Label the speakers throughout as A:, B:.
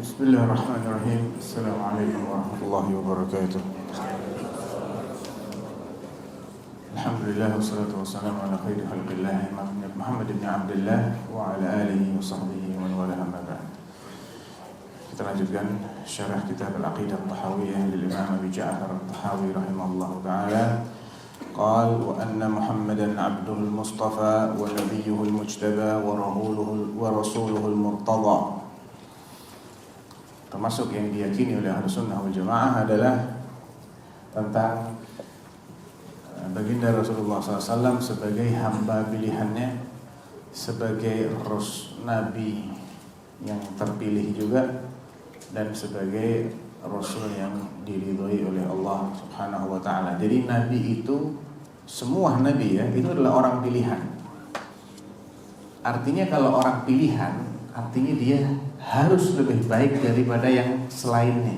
A: Bismillahirrahmanirrahim. Assalamualaikum warahmatullahi wabarakatuh. Alhamdulillah wassalatu wassalamu ala khairi khalqillah Muhammad ibn Abdullah wa ala alihi wa sahbihi wa man wala amma ba'd. Kita lanjutkan syarah kitab Al-Aqidah At-Tahawiyah lil Imam Abi Ja'far At-Tahawi rahimahullahu taala. قال وأن محمدا عبده المصطفى ونبيه المجتبى ورسوله المرتضى. Termasuk yang diyakini oleh Ahlus Sunnah wal Jamaah adalah tentang baginda Rasulullah SAW sebagai hamba pilihannya, sebagai Nabi yang terpilih juga, dan sebagai Rasul yang diridhoi oleh Allah Subhanahu wa Ta'ala. Jadi Nabi itu, semua Nabi ya, itu adalah orang pilihan. Artinya kalau orang pilihan, artinya dia harus lebih baik daripada yang selainnya.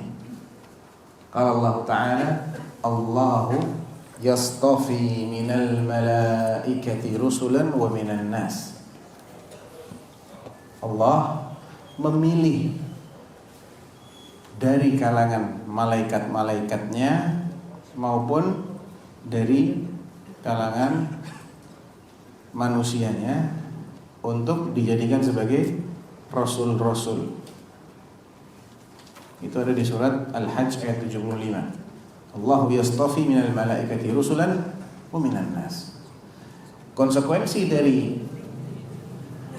A: Kalau Allah Ta'ala, Allahu yastafi minal malaikati rusulan wa minan nas. Allah memilih dari kalangan malaikat-malaikatnya maupun dari kalangan manusianya untuk dijadikan sebagai rasul-rasul. Itu ada di surat Al-Hajj ayat 75. Allahu yastafi minal malaikati rusulan wa minan nas. Konsekuensi dari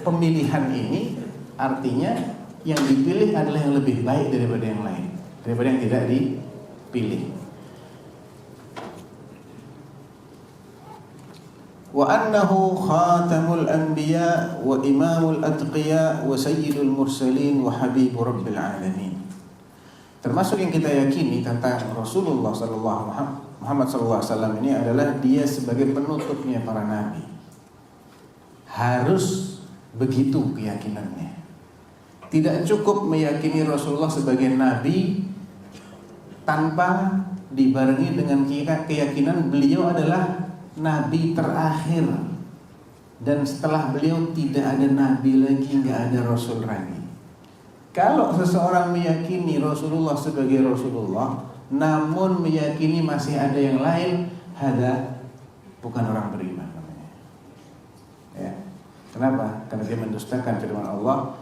A: pemilihan ini artinya yang dipilih adalah yang lebih baik daripada yang lain, daripada yang tidak dipilih. Wa annahu khatamul anbiya wa imamul atqiya wa sayyidul mursalin wa habibur rabbil alamin. Termasuk yang kita yakini tentang Rasulullah Muhammad sallallahu alaihi wasallam ini adalah dia sebagai penutupnya para nabi. Harus begitu keyakinannya. Tidak cukup meyakini Rasulullah sebagai nabi tanpa dibarengi dengan keyakinan beliau adalah nabi terakhir, dan setelah beliau tidak ada nabi lagi, nggak ada rasul lagi. Kalau seseorang meyakini Rasulullah sebagai Rasulullah namun meyakini masih ada yang lain, hada bukan orang beriman namanya. Ya. Kenapa? Karena dia mendustakan firman Allah,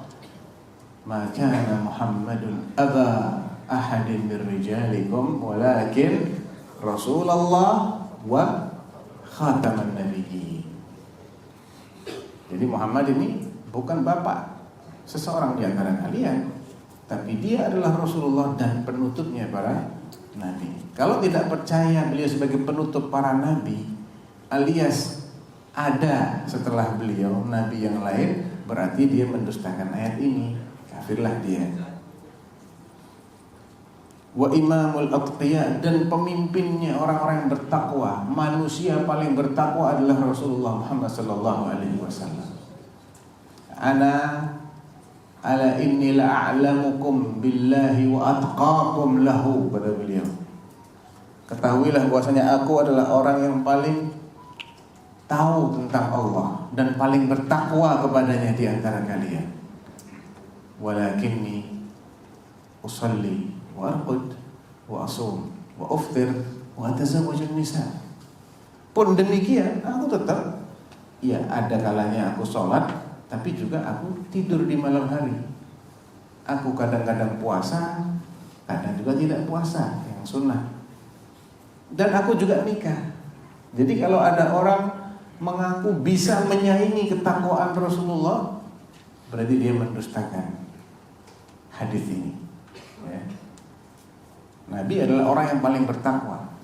A: "Ma kana Muhammadun aba ahadin min rijalikum walakin Rasulullah wa khataman nabiyyin." Jadi Muhammad ini bukan bapak seseorang di antara kalian, tapi dia adalah Rasulullah dan penutupnya para nabi. Kalau tidak percaya beliau sebagai penutup para nabi, alias ada setelah beliau nabi yang lain, berarti dia mendustakan ayat ini. Kafirlah dia. Wa imamul atqiya, dan pemimpinnya orang-orang yang bertakwa. Manusia paling bertakwa adalah Rasulullah Muhammad sallallahu alaihi wasallam. Ala inni la'alamukum billahi wa atqakum lahu, kata beliau. Ketahuilah bahwasanya aku adalah orang yang paling tahu tentang Allah dan paling bertakwa kepadanya di antara kalian. Walakinni usalli wa arqud wa asum wa uftir wa atazawwajun nisa. Pun demikian aku tetap, ya ada kalanya aku sholat, tapi juga aku tidur di malam hari. Aku kadang-kadang puasa, kadang juga tidak puasa, yang sunnah. Dan aku juga nikah. Jadi kalau ada orang mengaku bisa menyaingi ketakwaan Rasulullah, berarti dia mendustakan hadis ini. Ya. Nabi adalah orang yang paling bertakwa.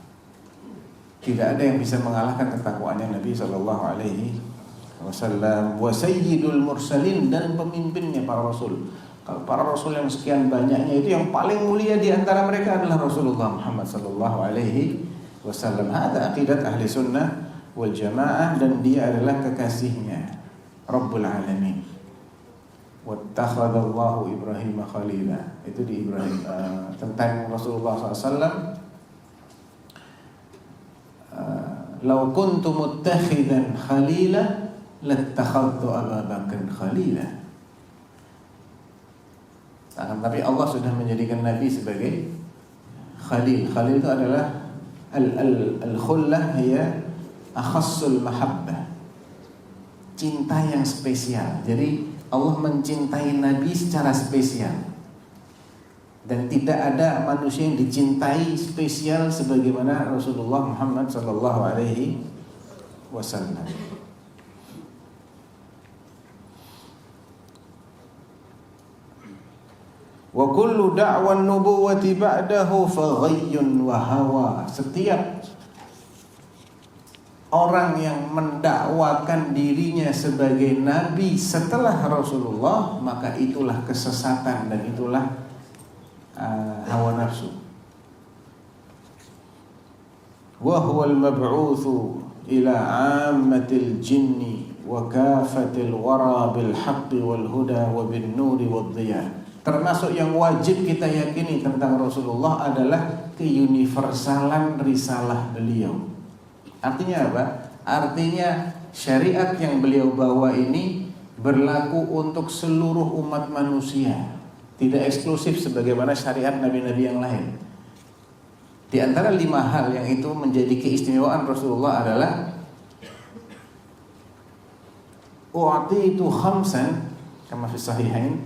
A: Tidak ada yang bisa mengalahkan ketakwaannya Nabi sallallahu alaihi wasallam. Wa sayyidul mursalin, dan pemimpinnya para rasul. Kalau para rasul yang sekian banyaknya itu, yang paling mulia di antara mereka adalah Rasulullah Muhammad sallallahu alaihi wasallam. Hada aqidat ahli sunnah wal jamaah, dan dia adalah kekasihnya Rabbul alamin. Wattakhadallahu Ibrahim khalila. Itu di Ibrahim tentang Rasulullah SAW. Lau kuntu muttakhidan khalila lattakhadtu Abu Bakr khalila. Tapi Allah sudah menjadikan Nabi sebagai Khalil. Khalil itu adalah al-khullah hiya akhassul mahabbah, cinta yang spesial. Jadi Allah mencintai Nabi secara spesial, dan tidak ada manusia yang dicintai spesial sebagaimana Rasulullah Muhammad sallallahu alaihi wasallam. Wa kullu da'wan nubuwati ba'dahu faghayyun wa hawa. Setiap orang yang mendakwakan dirinya sebagai nabi setelah Rasulullah, maka itulah kesesatan dan itulah hawa nafsu. Wa huwal mab'utsu ila 'ammatil jinni wa kafatil wara bil haqqi wal huda wa bin nuri wad dhiya. Termasuk yang wajib kita yakini tentang Rasulullah adalah keuniversalan risalah beliau. Artinya apa? Artinya syariat yang beliau bawa ini berlaku untuk seluruh umat manusia, tidak eksklusif sebagaimana syariat nabi-nabi yang lain. Di antara 5 hal yang itu menjadi keistimewaan Rasulullah adalah u'titu khamsan kama fi sahihain,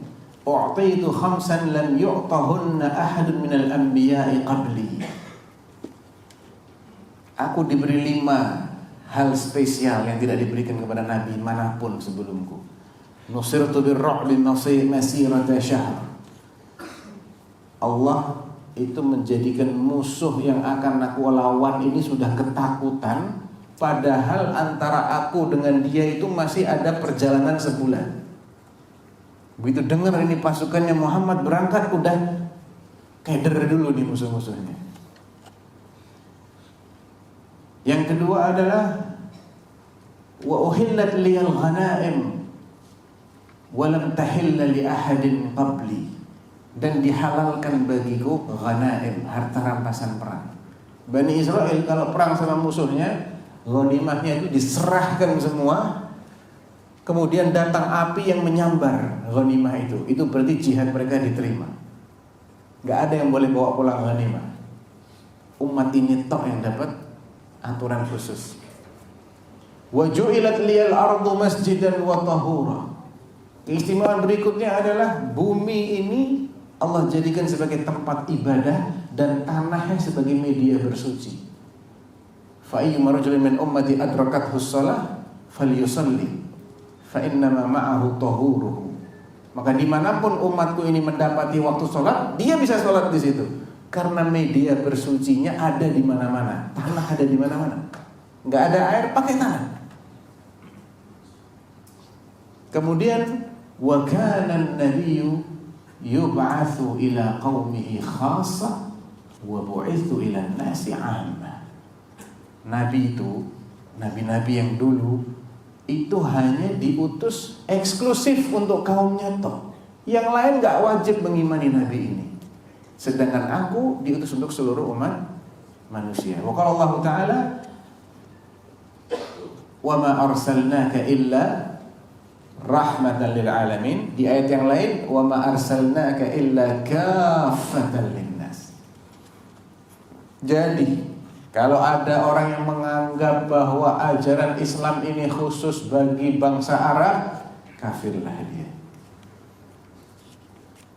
A: u'titu khamsan lam yu'tahunna ahadun minal anbiya'i qabli. Aku diberi 5 hal spesial yang tidak diberikan kepada nabi manapun sebelumku. Nusirtu birru'bi masirata syahr. Allah itu menjadikan musuh yang akan aku lawan ini sudah ketakutan, padahal antara aku dengan dia itu masih ada perjalanan sebulan. Begitu dengar ini pasukannya Muhammad berangkat, udah keder dulu nih musuh-musuhnya. Yang kedua adalah wa uhillat liyal ghanaim wa lam tahilla li ahadin qabli. Dan dihalalkan bagiku ghanaim, harta rampasan perang. Bani Israel kalau perang sama musuhnya, ghanimahnya itu diserahkan semua. Kemudian datang api yang menyambar ghanimah itu. Itu berarti jihad mereka diterima. Gak ada yang boleh bawa pulang ghanimah. Umat ini tok yang dapat aturan khusus. Wa ju'ilat liyal ardu masjidan wa tahura. Keistimewaan berikutnya adalah bumi ini Allah jadikan sebagai tempat ibadah dan tanahnya sebagai media bersuci. Fa ayyuma rajulin min ummati adrakathu shalah falyusalli fa innama ma'ahu tahuruhu. Maka dimanapun umatku ini mendapati waktu sholat, dia bisa sholat di situ. Karena media bersucinya ada di mana-mana, tanah ada di mana-mana. Nggak ada air, pakai tanah. Kemudian wa kana an-nabiyyu yub'atsu ila qaumihi khassa wa bu'itsu ila an-nasi 'amma. Nabi itu, nabi-nabi yang dulu itu hanya diutus eksklusif untuk kaumnya toh. Yang lain nggak wajib mengimani nabi ini. Sedangkan aku diutus untuk seluruh umat manusia. Wa qala Allah Ta'ala wa ma arsalnaka illa rahmatan lil alamin. Di ayat yang lain wa ma arsalnaka illa kaffatan linnas. Jadi kalau ada orang yang menganggap bahwa ajaran Islam ini khusus bagi bangsa Arab, kafirlah dia.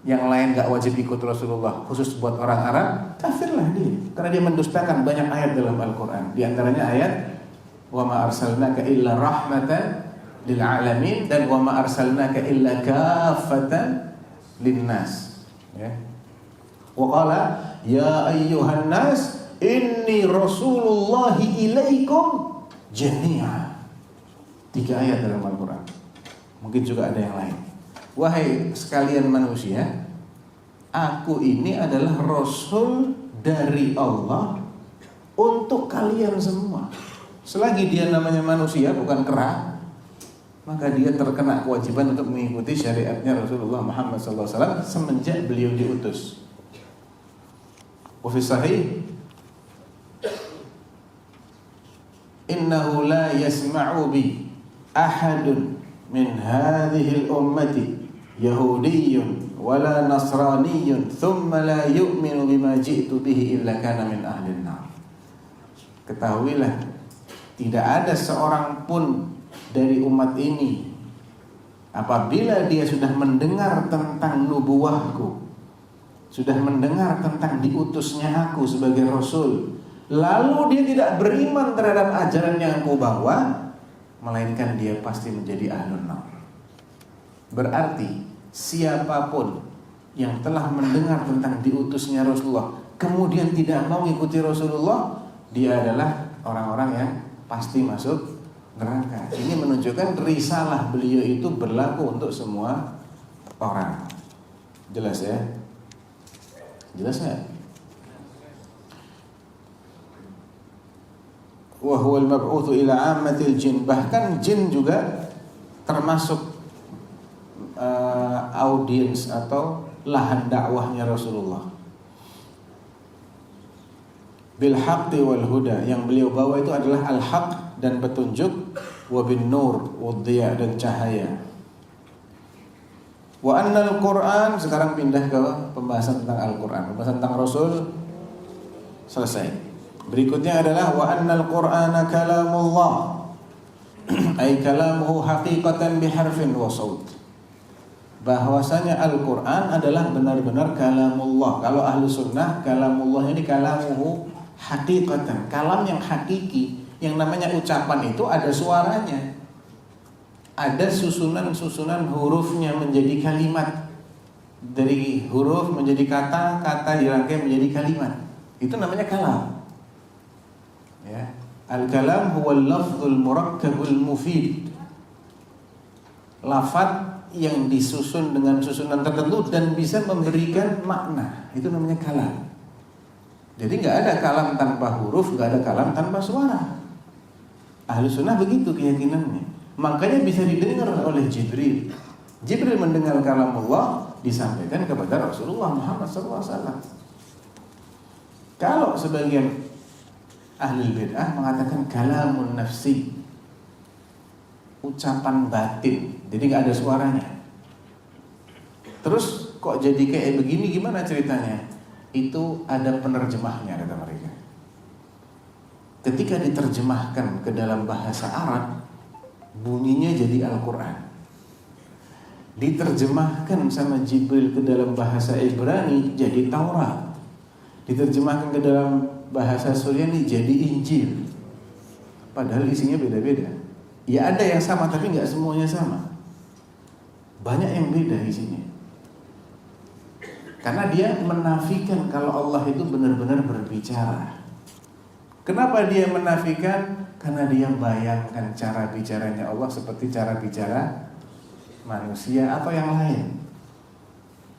A: Yang lain gak wajib ikut Rasulullah, khusus buat orang Arab, kafirlah dia. Karena dia mendustakan banyak ayat dalam Al-Quran. Di antaranya ayat wa ma arsalnaka illa rahmatan lil alamin dan wa ma arsalnaka illa kaffatan linnas. Ya. Wa qala ya ayyuhan nas inni rasulullahi ilaikum jami'a. 3 ayat dalam Al-Quran. Mungkin juga ada yang lain. Wahai sekalian manusia, aku ini adalah Rasul dari Allah untuk kalian semua. Selagi dia namanya manusia bukan kera, maka dia terkena kewajiban untuk mengikuti syariatnya Rasulullah Muhammad SAW semenjak beliau diutus. Wa fi sahih innahu la yasma'u bi ahadun min hadhihi al-ummati Yahudiyyun wala Nasraniyyun thumma la yu'minu bima ji'tu bihi illa kana min ahlin nar. Ketahuilah, tidak ada seorang pun dari umat ini apabila dia sudah mendengar tentang nubuwahku, sudah mendengar tentang diutusnya aku sebagai Rasul, lalu dia tidak beriman terhadap ajaran yang aku bawa, melainkan dia pasti menjadi ahlun nar. Berarti siapapun yang telah mendengar tentang diutusnya Rasulullah kemudian tidak mau mengikuti Rasulullah, dia adalah orang-orang yang pasti masuk neraka. Ini menunjukkan risalah beliau itu berlaku untuk semua orang. Jelas ya? Jelas nggak? Wa huwal mab'utsu ila 'ammatil jin. Bahkan jin juga termasuk audiens atau lahan dakwahnya Rasulullah. Bil haqqi wal huda, yang beliau bawa itu adalah al-haq dan petunjuk, wa bin nur wad diya dan cahaya. Wa annal Qur'an, sekarang pindah ke pembahasan tentang Al-Qur'an. Pembahasan tentang Rasul selesai. Berikutnya adalah wa annal Qur'ana kalamullah ay kalamuhu haqiqatan biharfin wa saut. Bahwasanya Al-Qur'an adalah benar-benar kalamullah. Kalau ahlu sunnah, kalamullah ini kalamuhu haqiqatan, kalam yang hakiki. Yang namanya ucapan itu ada suaranya, ada susunan-susunan hurufnya menjadi kalimat. Dari huruf menjadi kata, kata dirangkai menjadi kalimat. Itu namanya kalam. Ya. Al-kalam huwal lafzul murakkabul mufid. Lafaz yang disusun dengan susunan tertentu dan bisa memberikan makna. Itu namanya kalam. Jadi nggak ada kalam tanpa huruf, nggak ada kalam tanpa suara. Ahlu sunnah begitu keyakinannya. Makanya bisa didengar oleh Jibril. Jibril mendengar kalamullah disampaikan kepada Rasulullah Muhammad SAW. Kalau sebagian ahli bid'ah mengatakan kalamun nafsi, ucapan batin, jadi nggak ada suaranya. Terus kok jadi kayak begini, gimana ceritanya? Itu ada penerjemahnya, kata mereka. Ketika diterjemahkan ke dalam bahasa Arab, bunyinya jadi Al-Quran. Diterjemahkan sama Jibril ke dalam bahasa Ibrani jadi Taurat. Diterjemahkan ke dalam bahasa Suryani jadi Injil. Padahal isinya beda-beda. Ya ada yang sama tapi nggak semuanya sama. Banyak yang beda isinya. Karena dia menafikan kalau Allah itu benar-benar berbicara. Kenapa dia menafikan? Karena dia bayangkan cara bicaranya Allah seperti cara bicara manusia atau yang lain.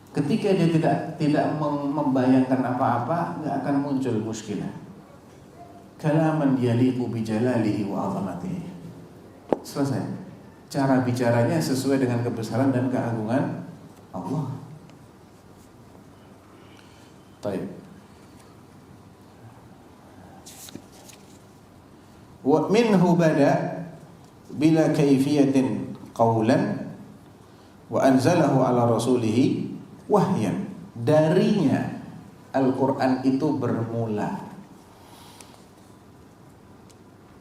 A: Ketika dia tidak membayangkan apa-apa, nggak akan muncul muskilah. Kalaman yaliqu bijalalihi wa 'azamatihi. Selesai. Cara bicaranya sesuai dengan kebesaran dan keagungan Allah. Baik. Wa minhu bada bila kaifiyatin qawlan wa anzalahu ala rasulihi wahyan. Darinya Al-Quran itu bermula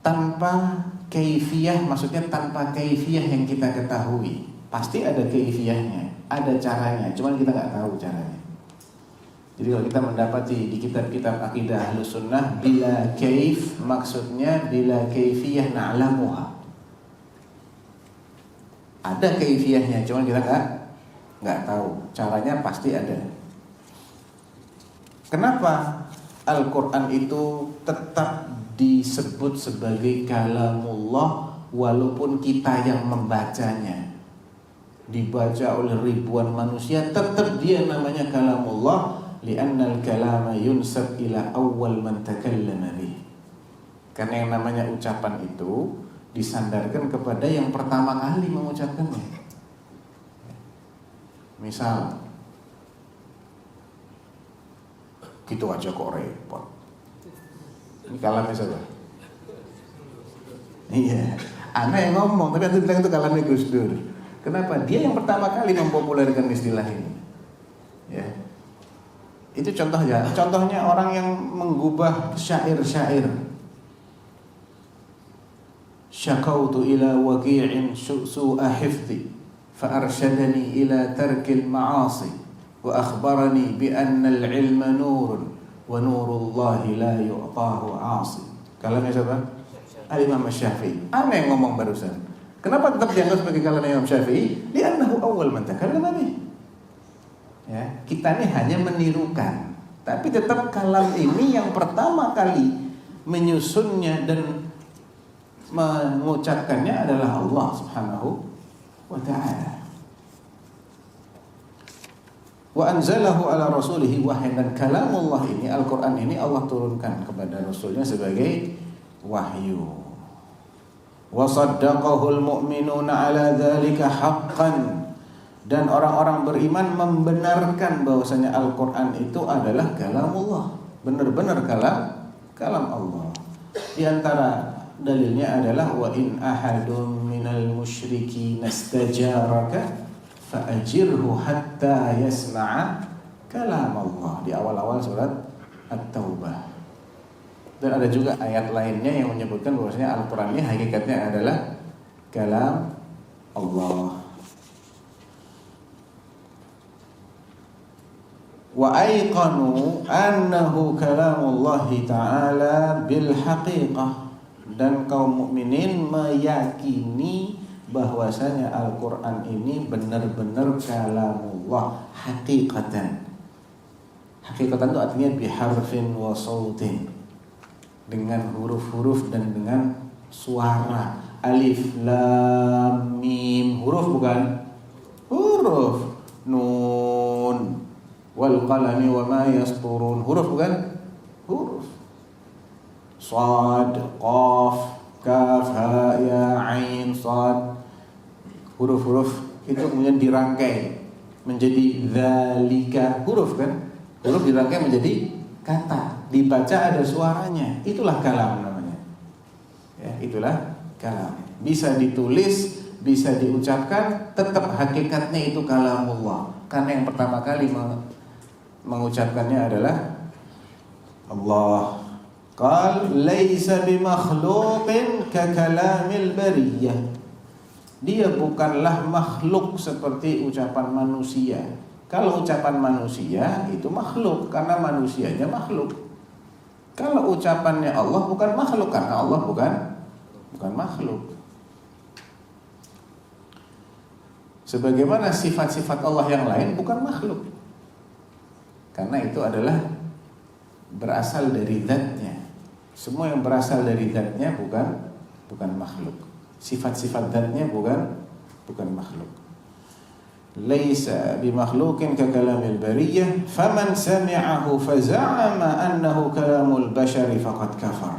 A: tanpa kaifiyah, maksudnya tanpa kaifiyah yang kita ketahui. Pasti ada kaifiyahnya, ada caranya, cuman kita nggak tahu caranya. Jadi kalau kita mendapati di kitab-kitab akidah Ahlus Sunnah bila kaif, maksudnya bila kaifiyah na'lamuha. Ada kaifiyahnya, cuman kita nggak tahu. Caranya pasti ada. Kenapa Al-Quran itu tetap disebut sebagai kalamullah walaupun kita yang membacanya? Dibaca oleh ribuan manusia, tetap dia namanya kalamullah. Li'annal kalama yunsab ila awwal man takallama bih. Karena yang namanya ucapan itu disandarkan kepada yang pertama kali mengucapkannya. Misal, gitu aja kok repot. Ini kalamnya siapa? Iya, Anda yang ngomong, tapi nanti bilang itu kalamnya Gus Dur. Kenapa? Dia yang pertama kali mempopulerkan istilah ini. Ya. Itu contohnya. Contohnya orang yang menggubah syair-syair. Syakautu ila waqi'in su'a hifzi fa arsyadani ila tarkil ma'asi wa akhbarani bi anna al-ilma nurun wa nurullahi la yu'tahu 'asi. Kalamnya siapa? Al-Imam Syafi'i. Aneh yang ngomong barusan. Kenapa tetap dianggap sebagai kalam Imam Syafi'i? Li'annahu awal man takallama bih. Ya, kita ini hanya menirukan, tapi tetap kalam ini yang pertama kali menyusunnya dan mengucapkannya adalah Allah Subhanahu wa ta'ala. Wa anzalahu ala rasulihi wahyan, dan kalamullah ini, Al-Quran ini Allah turunkan kepada Rasulnya sebagai wahyu. Wa saddaqahul mu'minuna ala dzalika haqqan, dan orang-orang beriman membenarkan bahwasanya Al-Quran itu adalah kalamullah, benar-benar kalam Allah. Di antara dalilnya adalah wa in ahadun minal musyrikin istajaraka fa'ajirhu hatta yasma'a kalam Allah, di awal-awal surat At-Taubah. Dan ada juga ayat lainnya yang menyebutkan bahwasanya Al-Quran ini hakikatnya adalah kalam Allah. Wa aiqanu annahu kalamullahi ta'ala bil haqiqah, dan kaum mukminin meyakini bahwasanya Al-Quran ini benar-benar kalamullah hakikatan. Hakikatan itu artinya biharfin wa sautin, dengan huruf-huruf dan dengan suara. Alif lam mim, huruf bukan? Huruf. Nun wal qalami wa ma yasturun, huruf bukan? Huruf. Shad, qaf, kaf, ha, ya, ain, sad. Huruf-huruf itu kemudian dirangkai menjadi dzalika, huruf kan? Huruf dirangkai menjadi kata, dibaca ada suaranya. Itulah kalam namanya. Ya, itulah kalam. Bisa ditulis, bisa diucapkan, tetap hakikatnya itu kalamullah. Karena yang pertama kali mengucapkannya adalah Allah. Qal laisa bimakhluqin ka kalamil bariyah. Dia bukanlah makhluk seperti ucapan manusia. Kalau ucapan manusia itu makhluk karena manusianya makhluk. Kalau ucapannya Allah bukan makhluk karena Allah bukan makhluk. Sebagaimana sifat-sifat Allah yang lain bukan makhluk, karena itu adalah berasal dari zatnya. Semua yang berasal dari zatnya bukan makhluk. Sifat-sifat zatnya bukan makhluk. Laisa bimakhluqin ka kalamil bariyah, faman sami'ahu faza'ama annahu kalamul bashari faqad kafar.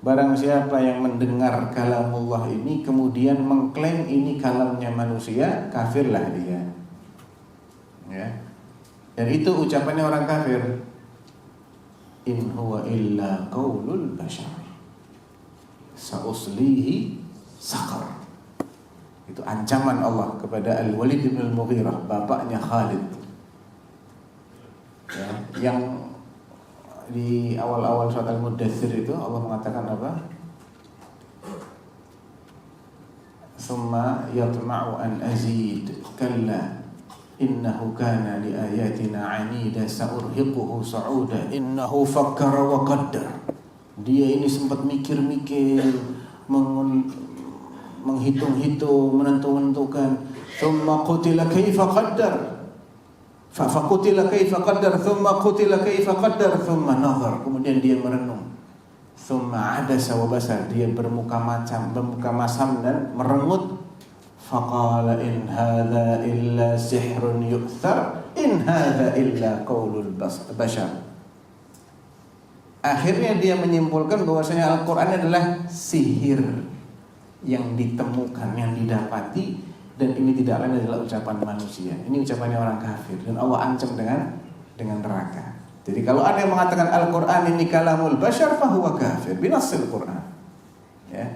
A: Barang siapa yang mendengar kalamullah ini kemudian mengklaim ini kalamnya manusia, kafirlah dia. Ya. Dan itu ucapannya orang kafir. In huwa illa qaulul bashar sa'uslihi saqar. Itu ancaman Allah kepada Al-Walid bin Al-Mughirah, bapaknya Khalid. Ya, yang di awal-awal surat Al-Mudaththir itu Allah mengatakan apa? Summa yatma'u an azid kalla innahu kana li ayatina 'anida sa'urhiquhu sa'uda innahu fakkara wa qaddar. Dia ini sempat mikir-mikir, menghitung-hitung, menentukan. Thumma qutila kaifa qaddar. Faqutila kaifa qaddar, thumma qutila kaifa qaddar, thumma nazar. Kemudian dia merenung. Thumma adasa wa basar, dia bermuka masam dan merengut. Faqala in hadza illa sihrun yu'thar, in hadza illa qaulul bashar. Akhirnya dia menyimpulkan bahwasanya Al-Qur'an adalah sihir yang ditemukan, yang didapati, dan ini tidak lain adalah ucapan manusia. Ini ucapannya orang kafir dan Allah ancam dengan neraka. Jadi kalau ada yang mengatakan Al-Qur'an ini kalamul bashar fahuwa kafir binassil Qur'an. Ya.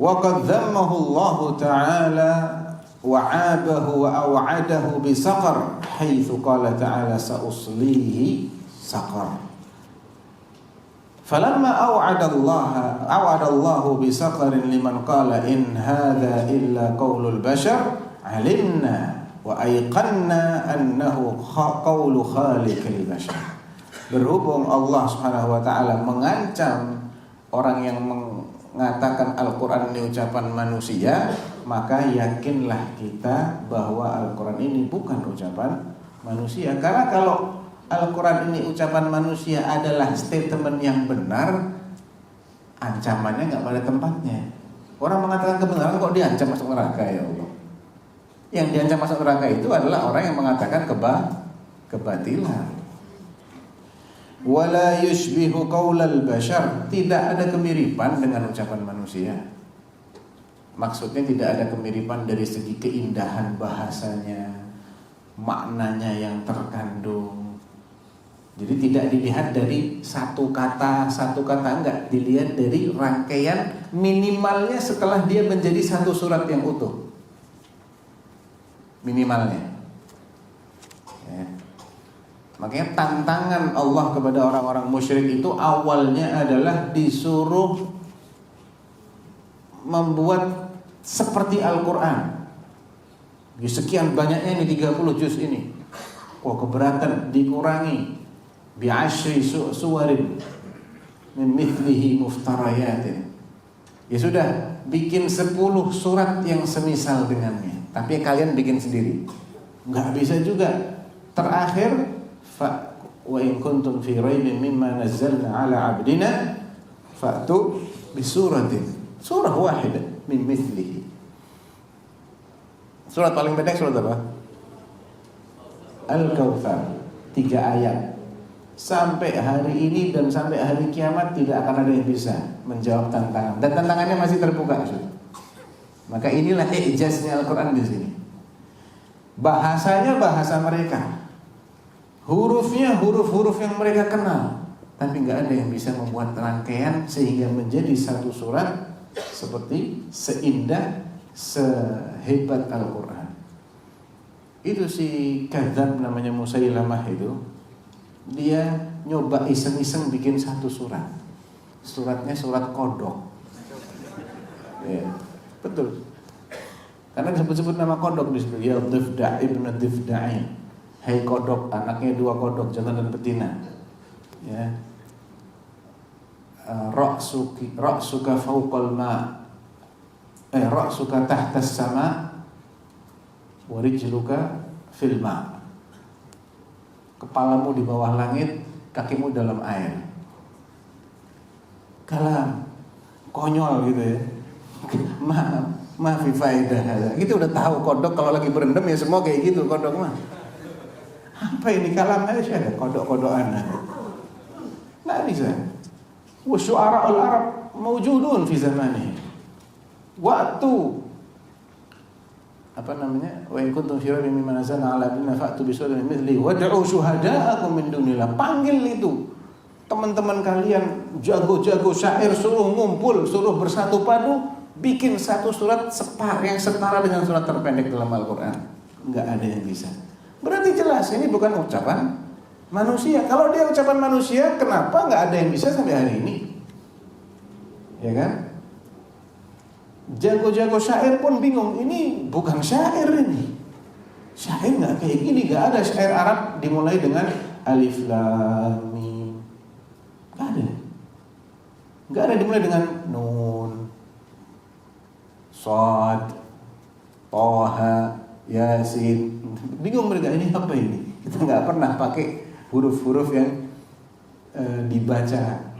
A: Wa qad dhammahu Allah ta'ala wa 'abahu wa aw'adahu bi saqar haitsu qala ta'ala sa'uslihi saqar. Falamma aw'ada Allah bi saqarin liman qala in hadza illa qaulul bashar 'alimna wa ayqanna annahu qaulu khaliqil bashar. Berhubung Allah Subhanahu wa taala mengancam orang yang mengatakan Al-Qur'an ini ucapan manusia, maka yakinlah kita bahwa Al-Qur'an ini bukan ucapan manusia. Karena kalau Al-Quran ini ucapan manusia adalah statement yang benar, ancamannya nggak pada tempatnya. Orang mengatakan kebenaran kok diancam masuk neraka, ya Allah. Yang diancam masuk neraka itu adalah orang yang mengatakan kebatilan. Wala yushbihu qaulal bashar, tidak ada kemiripan dengan ucapan manusia. Maksudnya tidak ada kemiripan dari segi keindahan bahasanya, maknanya yang terkandung. Jadi tidak dilihat dari satu kata enggak, dilihat dari rangkaian minimalnya setelah dia menjadi satu surat yang utuh. Minimalnya. Ya. Makanya tantangan Allah kepada orang-orang musyrik itu awalnya adalah disuruh membuat seperti Al-Qur'an. Sekian banyaknya ini 30 juz ini. Keberatan, dikurangi. Bi'ashri suwarin min mithlihi muftarayatin. Ya sudah, bikin 10 surat yang semisal dengannya, tapi kalian bikin sendiri. Enggak bisa juga. Terakhir wa in kuntum fi raibin mimma nazzalna ala 'abdina fa'tu bisuratin, surah wahidah min mithlihi. Surat paling pendek surat apa? Al-Kautsar, 3 ayat. Sampai hari ini dan sampai hari kiamat tidak akan ada yang bisa menjawab tantangan, dan tantangannya masih terbuka. Maka inilah ijaznya Al-Quran di sini. Bahasanya bahasa mereka, hurufnya huruf-huruf yang mereka kenal, tapi nggak ada yang bisa membuat rangkaian sehingga menjadi satu surat seperti seindah, sehebat Al-Quran. Itu si kadzab namanya Musailamah itu. Dia nyoba iseng-iseng bikin satu surat. Suratnya surat kodok. Ya, betul. Karena disebut-sebut nama kodok di situ. Ya Difda' ibn Difda'i. Hai kodok, anaknya 2 kodok, jantan dan betina. Ya. Ra'suka fawqal ma. Ra'suka tahtas sama. Wa rijluka fil ma. Kepalamu di bawah langit, kakimu dalam air. Kalam konyol gitu ya. Maaf faidah. Kita udah tahu kodok kalau lagi berendam ya semua kayak gitu kodok mah. Apa ini kalam aja ada kodok-kodokan. Nggak bisa. Wa syu'ara'ul Arab mawjudun fi zamanihi. Waktu apa namanya, wa in kuntum fi raibin mimma nazzalna 'ala abdina fa'tu bi suratin mithlihi wad'u syuhada'akum min dunillah. Panggil itu teman-teman kalian jago-jago syair, suruh ngumpul, suruh bersatu padu, bikin satu surat yang setara dengan surat terpendek dalam Al-Qur'an. Enggak ada yang bisa. Berarti jelas ini bukan ucapan manusia. Kalau dia ucapan manusia, kenapa enggak ada yang bisa sampai hari ini? Ya kan? Jago-jago syair pun bingung, ini bukan syair ini. Syair nggak kayak gini, nggak ada syair Arab dimulai dengan alif lam mim, nggak ada dimulai dengan nun, shad, toha, yasin. Bingung mereka, ini apa ini? Kita nggak pernah pakai huruf-huruf yang dibaca,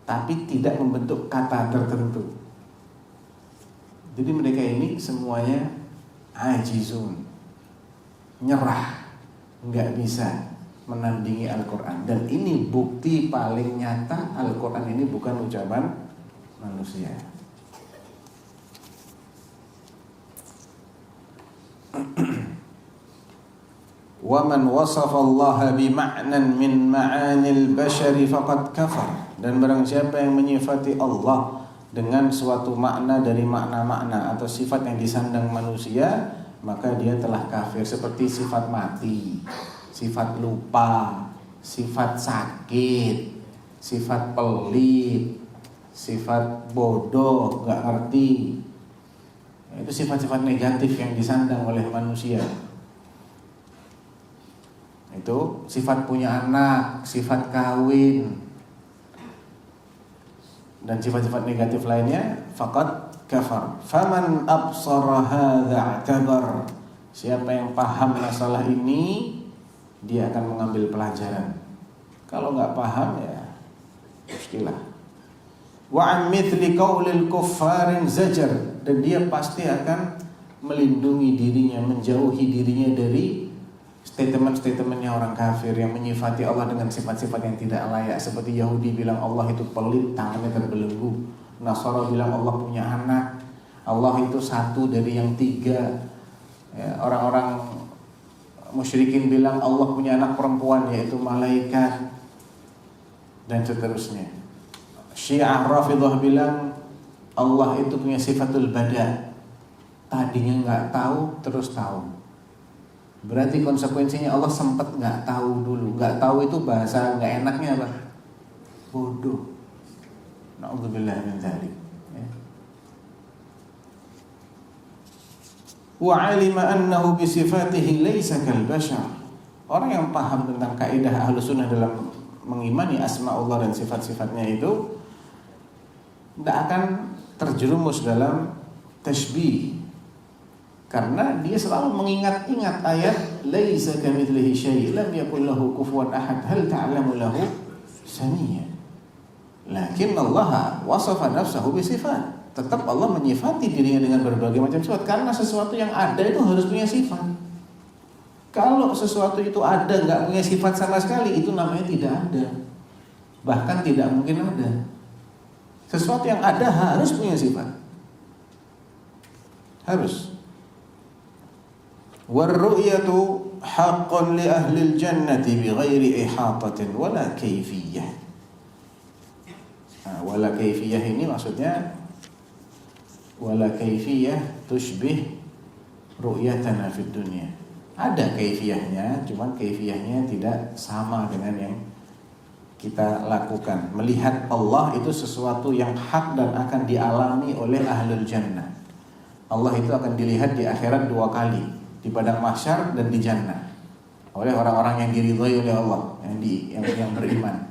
A: tapi tidak membentuk kata tertentu. Jadi mereka ini semuanya ajizun, nyerah, nggak bisa menandingi Al-Quran. Dan ini bukti paling nyata Al-Quran ini bukan ucapan manusia. Wa man wasafa Allah bima'nan min ma'anil bashari faqad kafar. Dan barang siapa yang menyifati Allah dengan suatu makna dari makna-makna atau sifat yang disandang manusia, maka dia telah kafir. Seperti sifat mati, sifat lupa, sifat sakit, sifat pelit, sifat bodoh, nggak ngerti. Itu sifat-sifat negatif yang disandang oleh manusia. Itu sifat punya anak, sifat kawin, dan sifat-sifat negatif lainnya, faqad kafar. Faman absara hadza i'tabar. Siapa yang paham masalah ini, dia akan mengambil pelajaran. Kalau nggak paham ya muskilah. Wa an mithli qaulil kuffarin zajar, dan dia pasti akan melindungi dirinya, menjauhi dirinya dari statement-statementnya orang kafir yang menyifati Allah dengan sifat-sifat yang tidak layak. Seperti Yahudi bilang Allah itu pelit, tangannya terbelenggu. Nasara bilang Allah punya anak, Allah itu satu dari yang tiga. Ya, orang-orang musyrikin bilang Allah punya anak perempuan, yaitu malaikat, dan seterusnya. Syiah Rafidhah bilang Allah itu punya sifatul bada, tadinya nggak tahu terus tahu. Berarti konsekuensinya Allah sempat nggak tahu dulu. Nggak tahu itu bahasa nggak enaknya apa? Bodoh. Na'udzubillah min dzalik. Wa 'alima annahu bi sifatihi laisa kal bashar. Orang yang paham tentang kaidah Ahlussunnah dalam mengimani asmaullah dan sifat-sifatnya itu tidak akan terjerumus dalam tasybih. Karena dia selalu mengingat-ingat ayat laisa kamitslihi syai' lam yakul lahu kufuwan ahad hal ta'lamu lahu samiyya. Lakin Allah wasafa nafsahu bi sifat. Tetap Allah menyifati dirinya dengan berbagai macam sifat, karena sesuatu yang ada itu harus punya sifat. Kalau sesuatu itu ada enggak punya sifat sama sekali, itu namanya tidak ada. Bahkan tidak mungkin ada. Sesuatu yang ada harus punya sifat. Harus. Warru'yatu haqqan li ahli al-jannati bighairi ihatatin wala kaifiyah. Wala kaifiyah ini maksudnya wala kaifiyah tushbih ru'yatana fid dunya. Ada kaifiyahnya, cuman kaifiyahnya tidak sama dengan yang kita lakukan. Melihat Allah itu sesuatu yang hak dan akan dialami oleh ahlul jannah. Allah itu akan dilihat di akhirat 2 kali, di padang mahsyar dan di jannah, oleh orang-orang yang diridhai oleh Allah, yang beriman.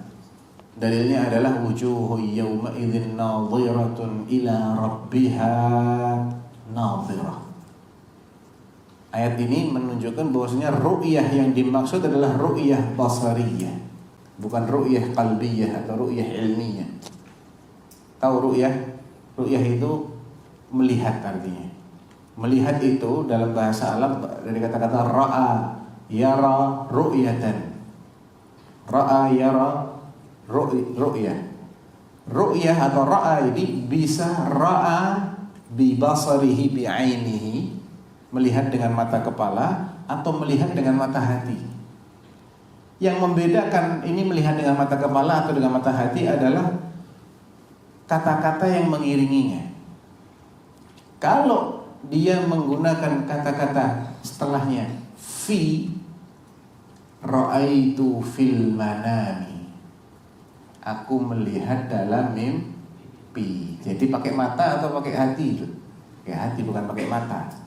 A: Dalilnya adalah wujuhu yawma idzin nadhiratun ila rabbiha nadhirah. Ayat ini menunjukkan bahwasanya ru'yah yang dimaksud adalah ru'yah basariyah, bukan ru'yah qalbiyah atau ru'yah ilmiyah. Tahu ru'yah? Ru'yah itu melihat artinya. Melihat itu dalam bahasa Arab dari kata-kata ra'a, yara, ru'yatan. Ra'a, yara, ru'yah. Ru'yah atau ra'a ini bisa ra'a bi basarihi bi ainihi, melihat dengan mata kepala atau melihat dengan mata hati. Yang membedakan ini melihat dengan mata kepala atau dengan mata hati adalah kata-kata yang mengiringinya. Kalau dia menggunakan kata-kata setelahnya fi, ra'aitu fil manami, aku melihat dalam mimpi. Jadi pakai mata atau pakai hati itu? Pakai hati, bukan pakai mata.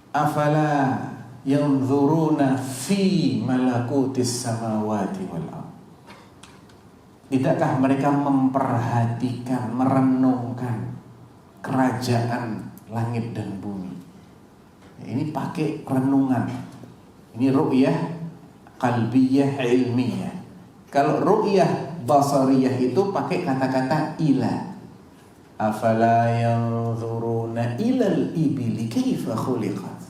A: Afala yanzuruna fi malakutis samawati wal ardh. Tidakkah mereka memperhatikan, merenungkan kerajaan langit dan bumi? Ini pakai renungan. Ini ru'yah qalbiyah ilmiyah. Kalau ru'yah basariyah itu pakai kata-kata ila. Afala yanzuruna ilal ibili kaifa khuliqat.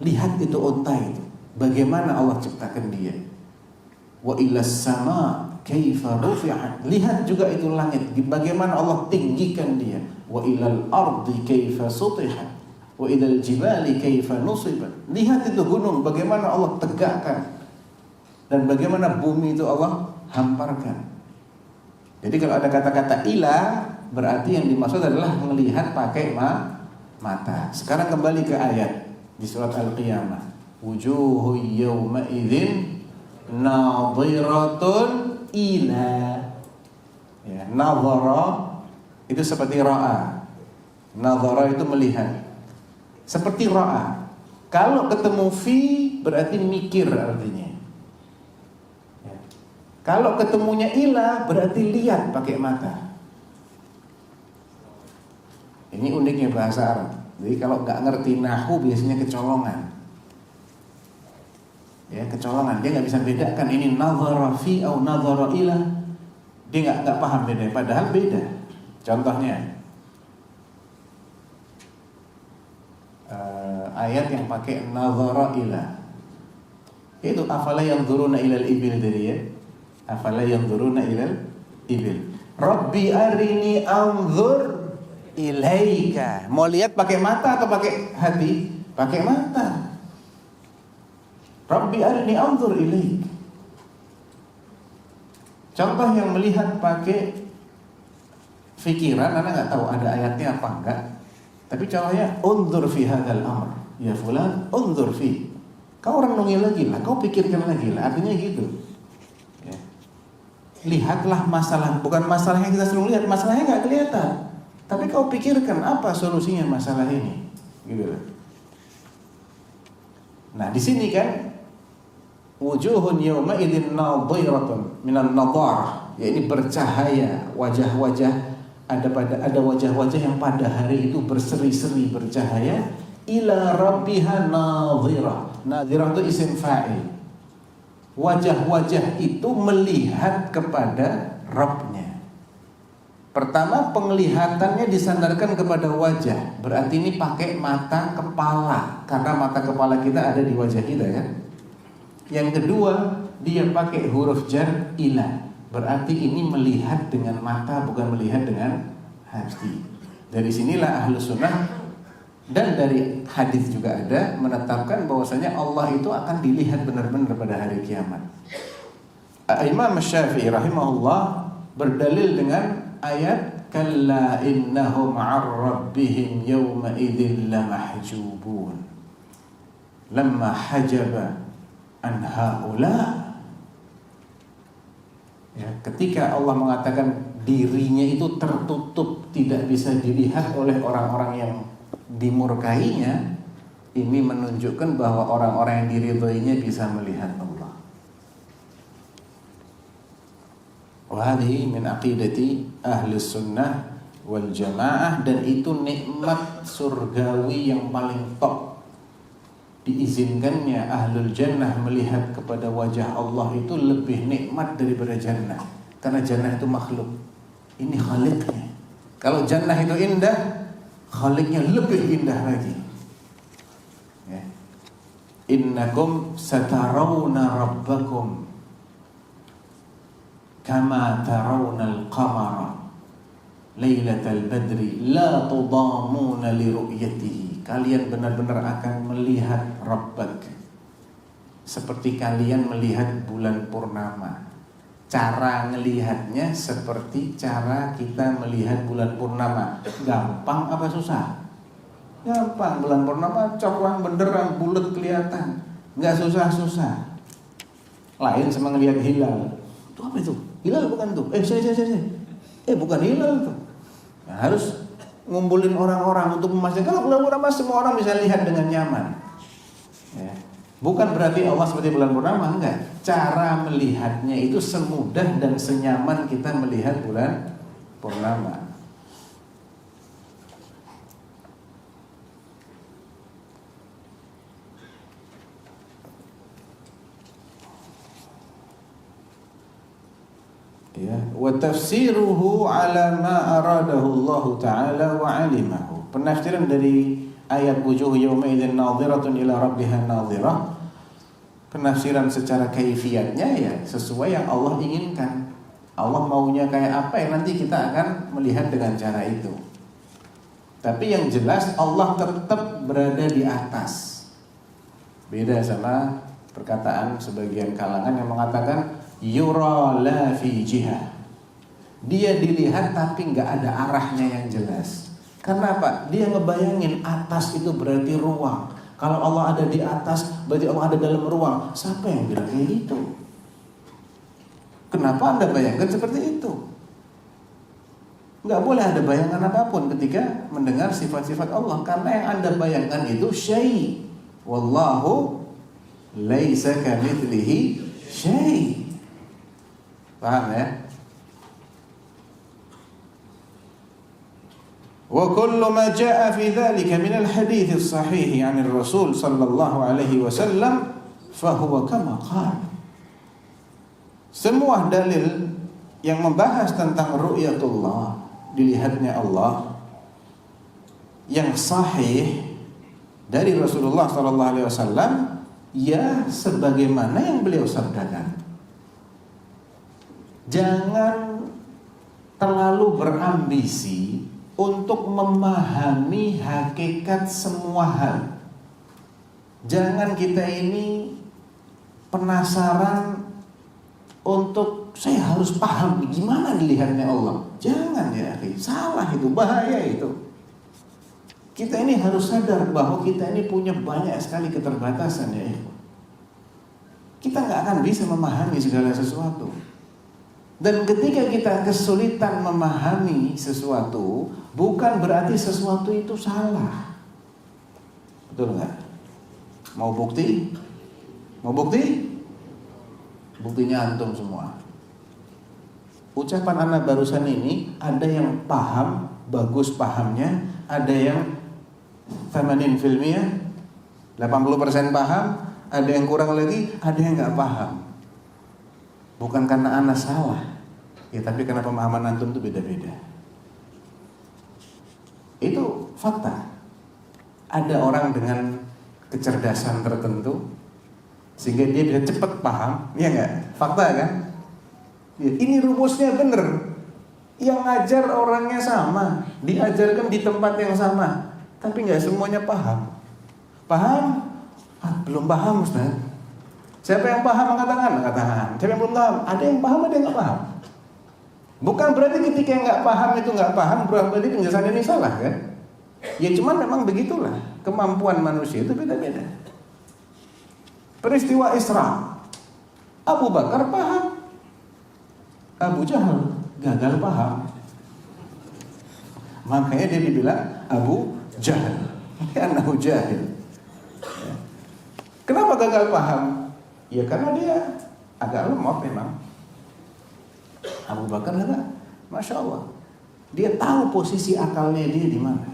A: Lihat itu unta itu, bagaimana Allah ciptakan dia. Wa ilas sama kaifa rufi'at. Lihat juga itu langit, bagaimana Allah tinggikan dia. Wa ilal ardi kaifa sutihat. Wa ilal jibali kaifa nusibat. Lihat itu gunung, bagaimana Allah tegakkan, dan bagaimana bumi itu Allah hamparkan. Jadi kalau ada kata-kata ila, berarti yang dimaksud adalah melihat pakai mata. Sekarang kembali ke ayat di surat Al-Qiyamah. Wujuhu yawma idzin nadhiratun ila. Ya, nadhara itu seperti ra'a. Nadhara itu melihat. Seperti ra'a. Kalau ketemu fi berarti mikir artinya. Ya. Kalau ketemunya ila berarti lihat pakai mata. Ini uniknya bahasa Arab. Jadi kalau nggak ngerti nahu biasanya kecolongan. Ya, kecolongan. Dia nggak bisa bedakan ini nadhara fi atau nadhara ila. Dia nggak paham beda. Padahal beda. Contohnya ayat yang pakai nadhara ila. Itu afala yanzuruna ilal ibil tadi ya. Afala yanzuruna ilal ibil. Rabbi arini anzur ilaika. Mau lihat pakai mata atau pakai hati? Pakai mata. Rabbi arini anzur ilaik. Contoh yang melihat pakai fikiran, Anda nggak tahu ada ayatnya apa enggak. Tapi contohnya unzur fi hadzal amr. Ya fulan, unzur fi. Kau renungi lagi lah, kau pikirkan lagi lah. Artinya gitu. Ya. Lihatlah masalah, bukan masalahnya kita selalu lihat, masalahnya nggak kelihatan. Tapi kau pikirkan apa solusinya masalah ini, gitu loh. Nah di sini kan wujuhun yawma idzin nadhiratun minan nadhar, ya ini bercahaya, wajah-wajah ada wajah-wajah yang pada hari itu berseri-seri bercahaya ila rabbiha nadhirah. Nadhirah itu isim fa'il. Wajah-wajah itu melihat kepada Rabbnya. Pertama penglihatannya disandarkan kepada wajah. Berarti ini pakai mata kepala, karena mata kepala kita ada di wajah kita kan. Yang kedua dia pakai huruf jar ila. Berarti ini melihat dengan mata, bukan melihat dengan hati. Dari sinilah Ahlus Sunnah dan dari hadis juga ada menetapkan bahwasanya Allah itu akan dilihat benar-benar pada hari kiamat. Imam Syafi'i rahimahullah berdalil dengan ayat kalla innahum 'ar rabbihim yawma idzin lamahjubun lamma hajaba an haula. Ya, ketika Allah mengatakan dirinya itu tertutup, tidak bisa dilihat oleh orang-orang yang dimurkainya, ini menunjukkan bahwa orang-orang yang diridhoinya bisa melihat Allah. Wa hadhihi min aqidati ahli sunnah wal jamaah, dan itu nikmat surgawi yang paling top. Diizinkannya ahlul jannah melihat kepada wajah Allah itu lebih nikmat daripada jannah. Karena jannah itu makhluk, ini khaliknya. Kalau jannah itu indah, khaliknya lebih indah lagi. Ya. Innakum satarawna rabbakum kama tarawna al-qamara lailatal badri la tudamuna li ru'yatihi. Kalian benar-benar akan melihat Rabbak seperti kalian melihat bulan purnama. Cara ngelihatnya seperti cara kita melihat bulan purnama. Gampang apa susah? Gampang. Bulan purnama corang benderang bulat kelihatan, nggak susah-susah. Lain sama ngelihat hilal. Itu apa itu? Hilal bukan tuh? Saya. Bukan hilal tuh. Nah, harus ngumpulin orang-orang untuk memastikan kalau bulan purnama semua orang bisa lihat dengan nyaman. Ya. Bukan berarti Allah seperti bulan purnama, enggak. Cara melihatnya itu semudah dan senyaman kita melihat bulan purnama. Ya, wa tafsiruhu ala ma aradahu Allah taala wa alimahu. Penafsiran dari ayat wujuh yawma idzin nadhiratun ila rabbiha nadhirah, penafsiran secara kaifiatnya ya sesuai yang Allah inginkan. Allah maunya kayak apa ya nanti kita akan melihat dengan cara itu. Tapi yang jelas Allah tetap berada di atas. Beda sama perkataan sebagian kalangan yang mengatakan yura la fi jihah. Dia dilihat tapi nggak ada arahnya yang jelas. Karena apa? Dia ngebayangin atas itu berarti ruang. Kalau Allah ada di atas, berarti Allah ada dalam ruang. Siapa yang bilang kayak gitu? Kenapa Anda bayangkan seperti itu? Nggak boleh ada bayangan apapun ketika mendengar sifat-sifat Allah. Karena yang Anda bayangkan itu syai'. Wallahu laisa kamitslihi syai'. Paham ya? Wa kullu ma jaa fi dzalika min al-hadits as-sahih 'an ar-rasul sallallahu alaihi wasallam fa huwa kama qala. Semua dalil yang membahas tentang ru'yatullah, dilihatnya Allah, yang sahih dari Rasulullah sallallahu alaihi wasallam, ya sebagaimana yang beliau sabdakan. Jangan terlalu berambisi untuk memahami hakikat semua hal. Jangan kita ini penasaran untuk saya harus paham gimana dilihatnya Allah. Jangan ya, salah itu, bahaya itu. Kita ini harus sadar bahwa kita ini punya banyak sekali keterbatasan ya. Kita nggak akan bisa memahami segala sesuatu. Dan ketika kita kesulitan memahami sesuatu, bukan berarti sesuatu itu salah. Betul nggak? Mau bukti? Mau bukti? Buktinya antum semua. Ucapan anak barusan ini ada yang paham, bagus pahamnya, ada yang 80% 80% paham, ada yang kurang lagi, ada yang nggak paham. Bukan karena anak salah, ya tapi karena pemahaman antum itu beda-beda. Itu fakta. Ada orang dengan kecerdasan tertentu sehingga dia bisa cepat paham, ya nggak? Fakta kan? Ya, ini rumusnya bener. Yang ngajar orangnya sama, diajarkan di tempat yang sama, tapi nggak semuanya paham. Paham? Belum paham, Ustaz. Siapa yang paham angkat tangan? Angkat tangan. Siapa yang belum paham? Ada yang paham, ada yang nggak paham. Bukan berarti ketika yang nggak paham itu nggak paham, berarti penjelasan ini salah kan? Ya cuman memang begitulah, kemampuan manusia itu beda-beda. Peristiwa Isra, Abu Bakar paham, Abu Jahal gagal paham. Makanya dia dibilang Abu Jahal, karena Abu Jahil. Kenapa gagal paham? Ya karena dia agak lemot memang. Abu Bakar ada, Masya Allah, dia tahu posisi akalnya dia di mana.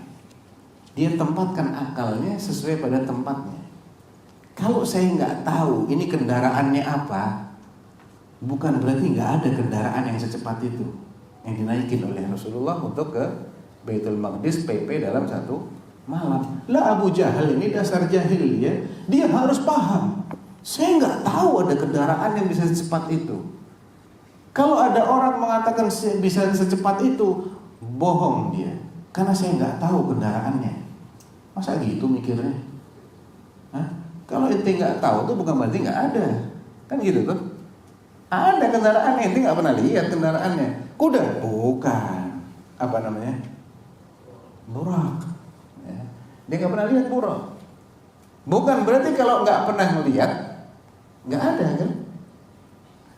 A: Dia tempatkan akalnya sesuai pada tempatnya. Kalau saya nggak tahu ini kendaraannya apa, bukan berarti nggak ada kendaraan yang secepat itu yang dinaikin oleh Rasulullah untuk ke Baitul Maqdis PP dalam satu malam. Lah Abu Jahal ini dasar jahil ya, dia harus paham. Saya nggak tahu ada kendaraan yang bisa secepat itu. Kalau ada orang mengatakan bisa secepat itu, bohong dia, karena saya nggak tahu kendaraannya. Masa gitu mikirnya? Hah? Kalau ente nggak tahu tuh bukan berarti nggak ada, kan gitu tuh. Ada kendaraan ente nggak pernah lihat kendaraannya. Kuda? Bukan. Apa namanya? Burak. Ya. Dia nggak pernah lihat burak. Bukan berarti kalau nggak pernah melihat nggak ada kan?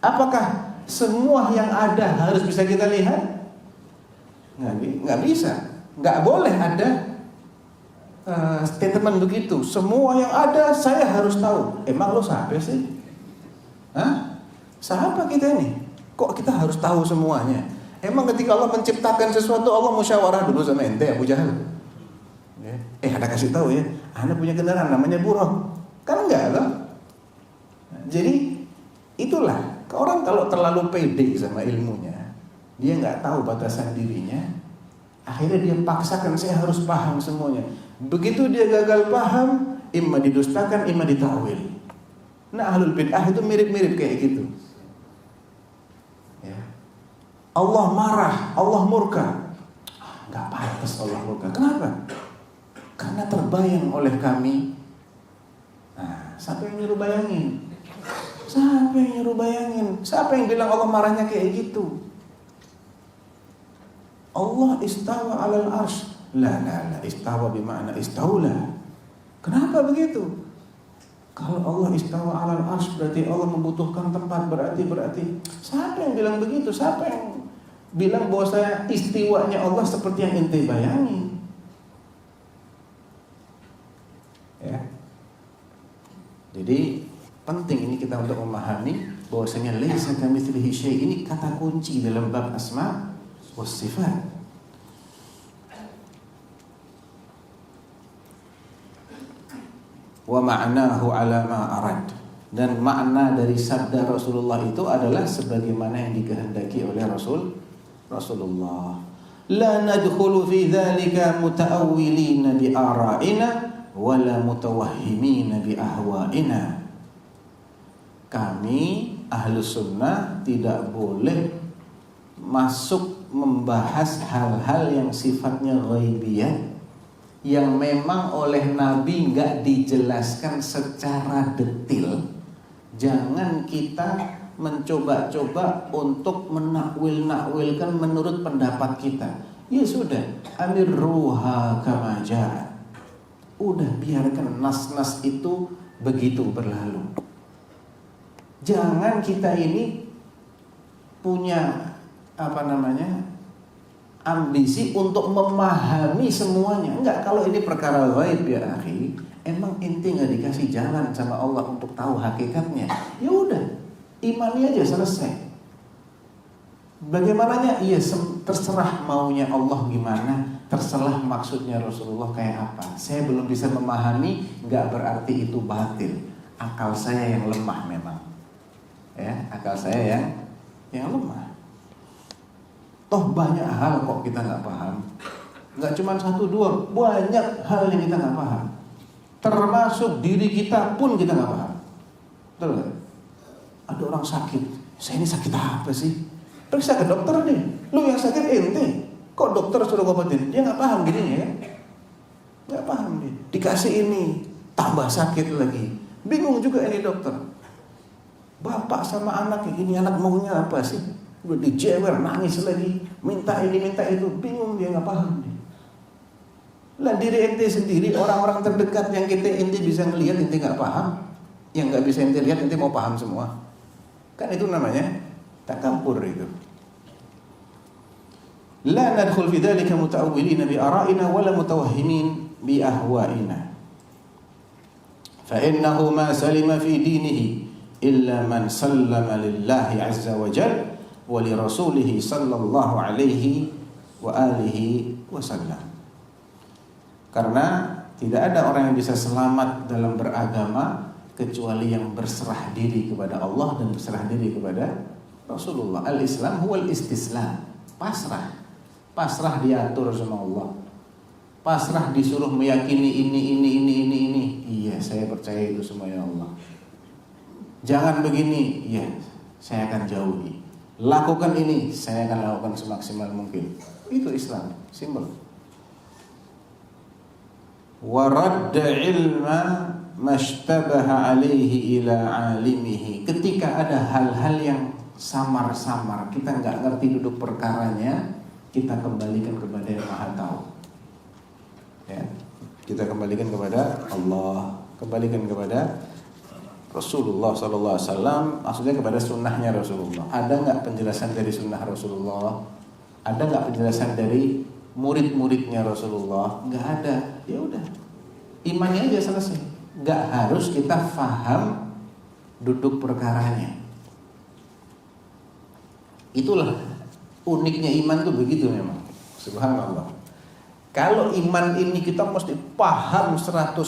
A: Apakah semua yang ada harus bisa kita lihat? Nggak bisa. Nggak boleh ada statement begitu. Semua yang ada saya harus tahu. Emang lo siapa sih? Hah? Siapa kita ini? Kok kita harus tahu semuanya? Emang ketika Allah menciptakan sesuatu, Allah musyawarah dulu sama ente, Abu Jahal. Ada kasih tahu ya, Anda punya kendaraan namanya Buraq. Kan enggak loh. Jadi itulah, orang kalau terlalu pede sama ilmunya, dia nggak tahu batasan dirinya, akhirnya dia paksakan saya harus paham semuanya. Begitu dia gagal paham, imma didustakan, imma ditawil. Nah ahlul bid'ah itu mirip-mirip kayak gitu. Ya. Allah marah, Allah murka. Nggak pantas Allah murka. Kenapa? Karena terbayang oleh kami. Nah, siapa yang nyuruh bayangin? Siapa yang nyuruh bayangin? Siapa yang bilang Allah marahnya kayak gitu? Allah istawa 'alal arsy. La, istawa bima'na istaula. Kenapa begitu? Kalau Allah istawa 'alal arsy berarti Allah membutuhkan tempat, berarti siapa yang bilang begitu? Siapa yang bilang bahwa saya istiwanya Allah seperti yang ente bayangi? Ya. Jadi penting ini kita untuk memahami bahwasanya laisa kamitslihi syai', ini kata kunci dalam bab asma was sifat. Wa ma'nahu 'ala ma arad, dan makna dari sabda Rasulullah itu adalah sebagaimana yang dikehendaki oleh Rasulullah. La nadkhulu fi dzalika muta'awwilina bi ara'ina wala mutawahhimina bi ahwa'ina. Kami Ahlus Sunnah tidak boleh masuk membahas hal-hal yang sifatnya ghaibiyah, yang memang oleh Nabi nggak dijelaskan secara detail. Jangan kita mencoba-coba untuk menakwil-nakwilkan menurut pendapat kita. Ya sudah, amir ruha kama ja'at. Udah biarkan nas-nas itu begitu berlalu. Jangan kita ini punya ambisi untuk memahami semuanya. Enggak, kalau ini perkara ghaib ya akhi, emang ente nggak dikasih jalan sama Allah untuk tahu hakikatnya. Ya udah, imani aja selesai. Bagaimananya? Iya, terserah maunya Allah gimana, terserah maksudnya Rasulullah kayak apa. Saya belum bisa memahami, nggak berarti itu batil. Akal saya yang lemah memang. Ya, akal saya yang lemah. Toh banyak hal kok kita nggak paham. Nggak cuma satu dua, banyak hal yang kita nggak paham. Termasuk diri kita pun kita nggak paham. Betul nggak? Ada orang sakit, saya ini sakit apa sih? Periksa ke dokter deh. Lu yang sakit ente, kok dokter suruh ngobatin? Dia nggak paham gini ya? Nggak paham dia. Dikasih ini, tambah sakit lagi. Bingung juga ini dokter. Bapak sama anak ini anak maunya apa sih? Udah dijewer, nangis lagi, minta ini, minta itu, bingung dia, nggak paham dia. Lah diri ente sendiri, orang-orang terdekat yang ente bisa ngelihat, ente nggak paham, yang nggak bisa ente lihat, ente mau paham semua. Kan itu namanya takabbur itu. La nadkhul fi dzalika muta'awwilina bi ara'ina wala mutawahhimin bi ahwa'ina. Fa innahu ma salima fi dinihi illa man sallama lillahi azza wa jalla wa li rasulih sallallahu alaihi wa alihi wasallam. Karena tidak ada orang yang bisa selamat dalam beragama kecuali yang berserah diri kepada Allah dan berserah diri kepada Rasulullah. Al-Islam huwal istislam. Pasrah diatur sama Allah. Pasrah disuruh meyakini ini. Iya, saya percaya itu semua ya Allah. Jangan begini, iya, saya akan jauhi. Lakukan ini, saya akan lakukan semaksimal mungkin. Itu Islam, simpel. Wa radda ilma mashtabaha alaihi ila alimihi. Ketika ada hal-hal yang samar-samar, kita nggak ngerti duduk perkaranya, kita kembalikan kepada yang Maha Tahu. Ya, kita kembalikan kepada Allah, kembalikan kepada Rasulullah Sallallahu Alaihi Wasallam, maksudnya kepada sunnahnya Rasulullah. Ada nggak penjelasan dari sunnah Rasulullah? Ada nggak penjelasan dari murid-muridnya Rasulullah? Nggak ada. Ya udah, imannya aja selesai. Nggak harus kita faham duduk perkaranya. Itulah uniknya iman tuh begitu memang. Subhanallah. Kalau iman ini kita mesti paham 100%,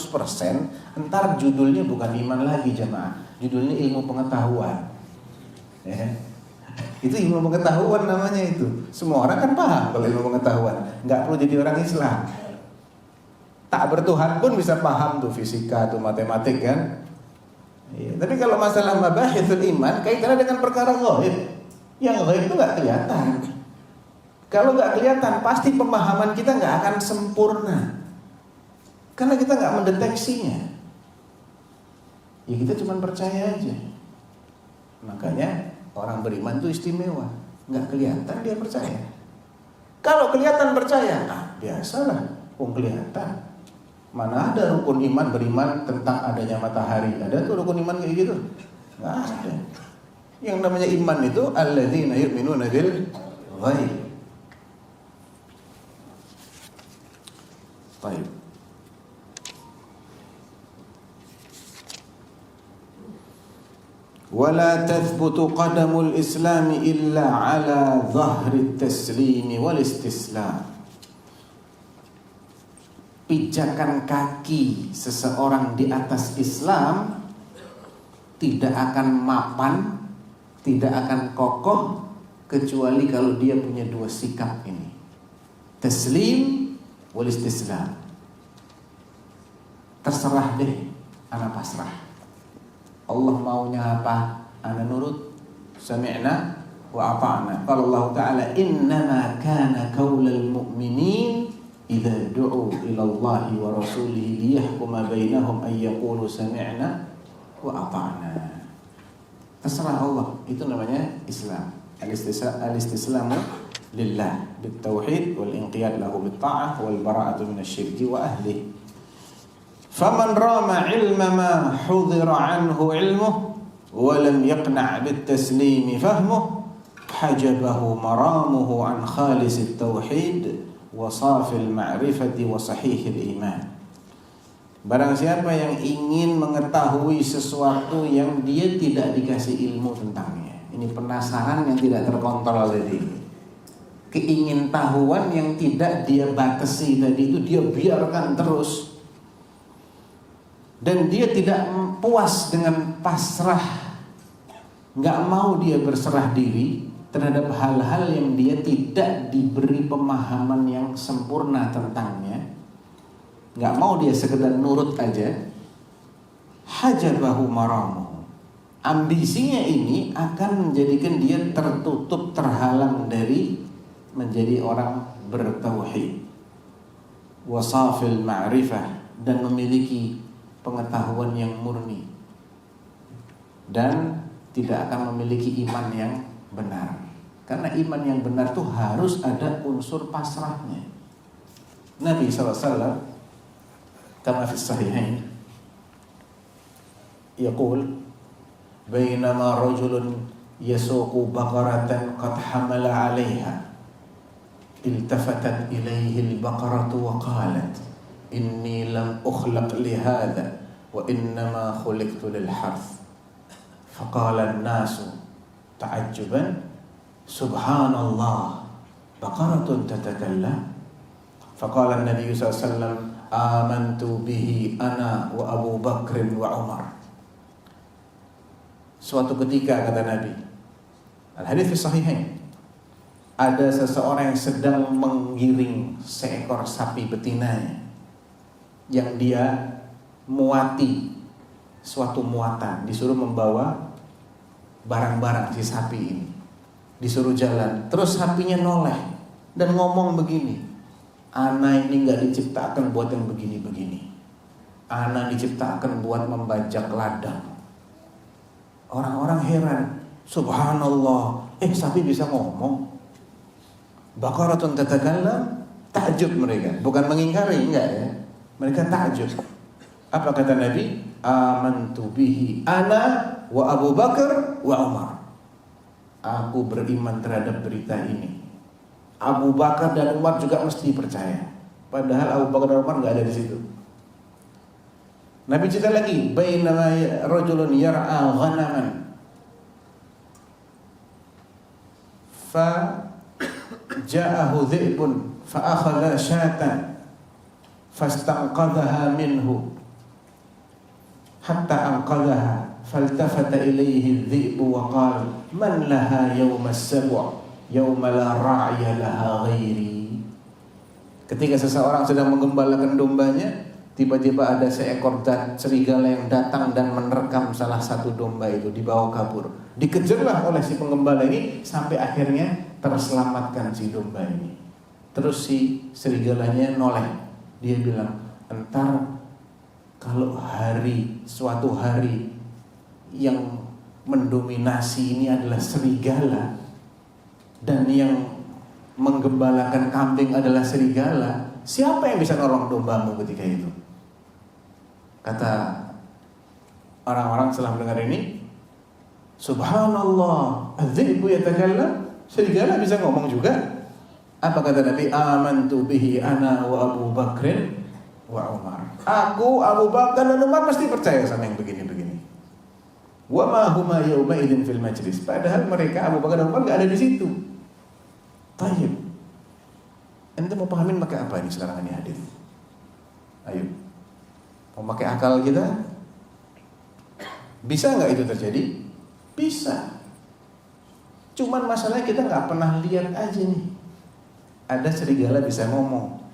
A: entar judulnya bukan iman lagi jemaah, judulnya ilmu pengetahuan. Ya. Itu ilmu pengetahuan namanya itu. Semua orang kan paham kalau ilmu pengetahuan, nggak perlu jadi orang Islam. Tak bertuhan pun bisa paham tuh fisika, tuh matematik kan. Ya. Tapi kalau masalah mabahithul iman kaitannya dengan perkara ghaib, yang ghaib itu nggak kelihatan. Kalau nggak kelihatan, pasti pemahaman kita nggak akan sempurna, karena kita nggak mendeteksinya. Ya kita cuma percaya aja. Makanya orang beriman itu istimewa, nggak kelihatan dia percaya. Kalau kelihatan percaya, biasalah, kelihatan. Mana ada rukun iman beriman tentang adanya matahari? Ada tuh rukun iman kayak gitu? Nggak ada. Yang namanya iman itu alladzina yu'minuna bil ghaib. Baik. ولا تثبت قدم الإسلام إلا على ظهر التسليم والاستسلام. Pijakan kaki seseorang di atas Islam tidak akan mapan, tidak akan kokoh kecuali kalau dia punya dua sikap ini. Taslim wal istislam. Terserah deh, ana pasrah. Allah maunya apa? Ana nurut, sami'na wa ata'na. Qala Allah Ta'ala, innama kana qaulal mu'minin idza du'u ila Allah wa rasulihi liyahkuma bainahum ay yaqulu sami'na wa ata'na. Terserah Allah, itu namanya Islam. Al-istislamu lillah bitauhid wal inqiyad lahu bitta'ah wal bara'atu minasyirki wa ahlihi. Faman rama ilma ma hudhira anhu ilmuh wa lam yaqna' bit-taslimi fahmuh hajabahu maramuhu an khalis at-tauhid wa safil ma'rifati wa sahihil iman. Barang siapa yang ingin mengetahui sesuatu yang dia tidak dikasih ilmu tentangnya, ini penasaran yang tidak terkontrol tadi, keingintahuan yang tidak dia batasi tadi itu dia biarkan terus. Dan dia tidak puas dengan pasrah, nggak mau dia berserah diri terhadap hal-hal yang dia tidak diberi pemahaman yang sempurna tentangnya. Nggak mau dia sekedar nurut aja. Hajabahu maramuhu. Ambisinya ini akan menjadikan dia tertutup, terhalang dari menjadi orang bertauhid, wasafil ma'rifah, dan memiliki pengetahuan yang murni, dan tidak akan memiliki iman yang benar. Karena iman yang benar itu harus ada unsur pasrahnya. Nabi SAW kama fi sahihain yaqul bainama rajulun yasuqu baqaratan qad hamala 'alayha iltafatat ilayhi al-baqaratu wa qalat inni lam ukhlaq li hadha wa innama khuliqtu lil harth. Faqala an-nasu ta'ajjuban subhanallah baqaratun tatakallam. Faqala an-nabiy sallallahu alaihi wasallam amantu bihi ana wa Abu Bakr wa Umar. Suatu ketika, kata Nabi, al-hadits fi sahihain, ada seseorang yang sedang menggiring seekor sapi betinanya yang dia muati suatu muatan, disuruh membawa barang-barang si sapi ini, disuruh jalan, terus sapinya noleh dan ngomong begini, ana ini gak diciptakan buat yang begini-begini, ana diciptakan buat membajak ladang. Orang-orang heran, subhanallah, sapi bisa ngomong, baqaratun tatakallam, takjub mereka, bukan mengingkari, enggak ya. Mereka takjub. Apa kata Nabi? Amantu bihi ana wa Abu Bakar wa Umar. Aku beriman terhadap berita ini. Abu Bakar dan Umar juga mesti percaya. Padahal Abu Bakar dan Umar enggak ada di situ. Nabi cerita lagi, bainama rajulun yar'a ghanaman fa ja'ahu dhi'bun fa akhadha syatan fastanqadhaha minhu hatta anqadhaha faltafata ilayhi adh-dhi'bu wa qala man laha yawma as-sab' yawma la ra'ya laha ghairi. Ketika seseorang sedang menggembalakan dombanya, tiba-tiba ada seekor serigala yang datang dan menerkam salah satu domba itu, dibawa kabur. Dikejarlah oleh si penggembala ini sampai akhirnya terselamatkan si domba ini. Terus si serigalanya noleh. Dia bilang, entar kalau suatu hari yang mendominasi ini adalah serigala, dan yang menggembalakan kambing adalah serigala, siapa yang bisa nolong dombamu ketika itu? Kata orang-orang setelah mendengar ini, subhanallah, adz-dzibu yatakallam, serigala bisa ngomong juga. Apa kata Nabi? Amantu bihi ana wa Abu Bakrin wa Umar. Aku, Abu Bakar dan Umar pasti percaya sama yang begini-begini. Wa ma huma yawma idzin fil majlis. Padahal mereka Abu Bakar dan Umar enggak ada di situ. Tayyib. Ente mau pahamin pakai apa ini sekarang ini hadis? Ayo. Mau pakai akal kita? Bisa enggak itu terjadi? Bisa. Cuman masalahnya kita enggak pernah lihat aja nih. Ada serigala bisa ngomong.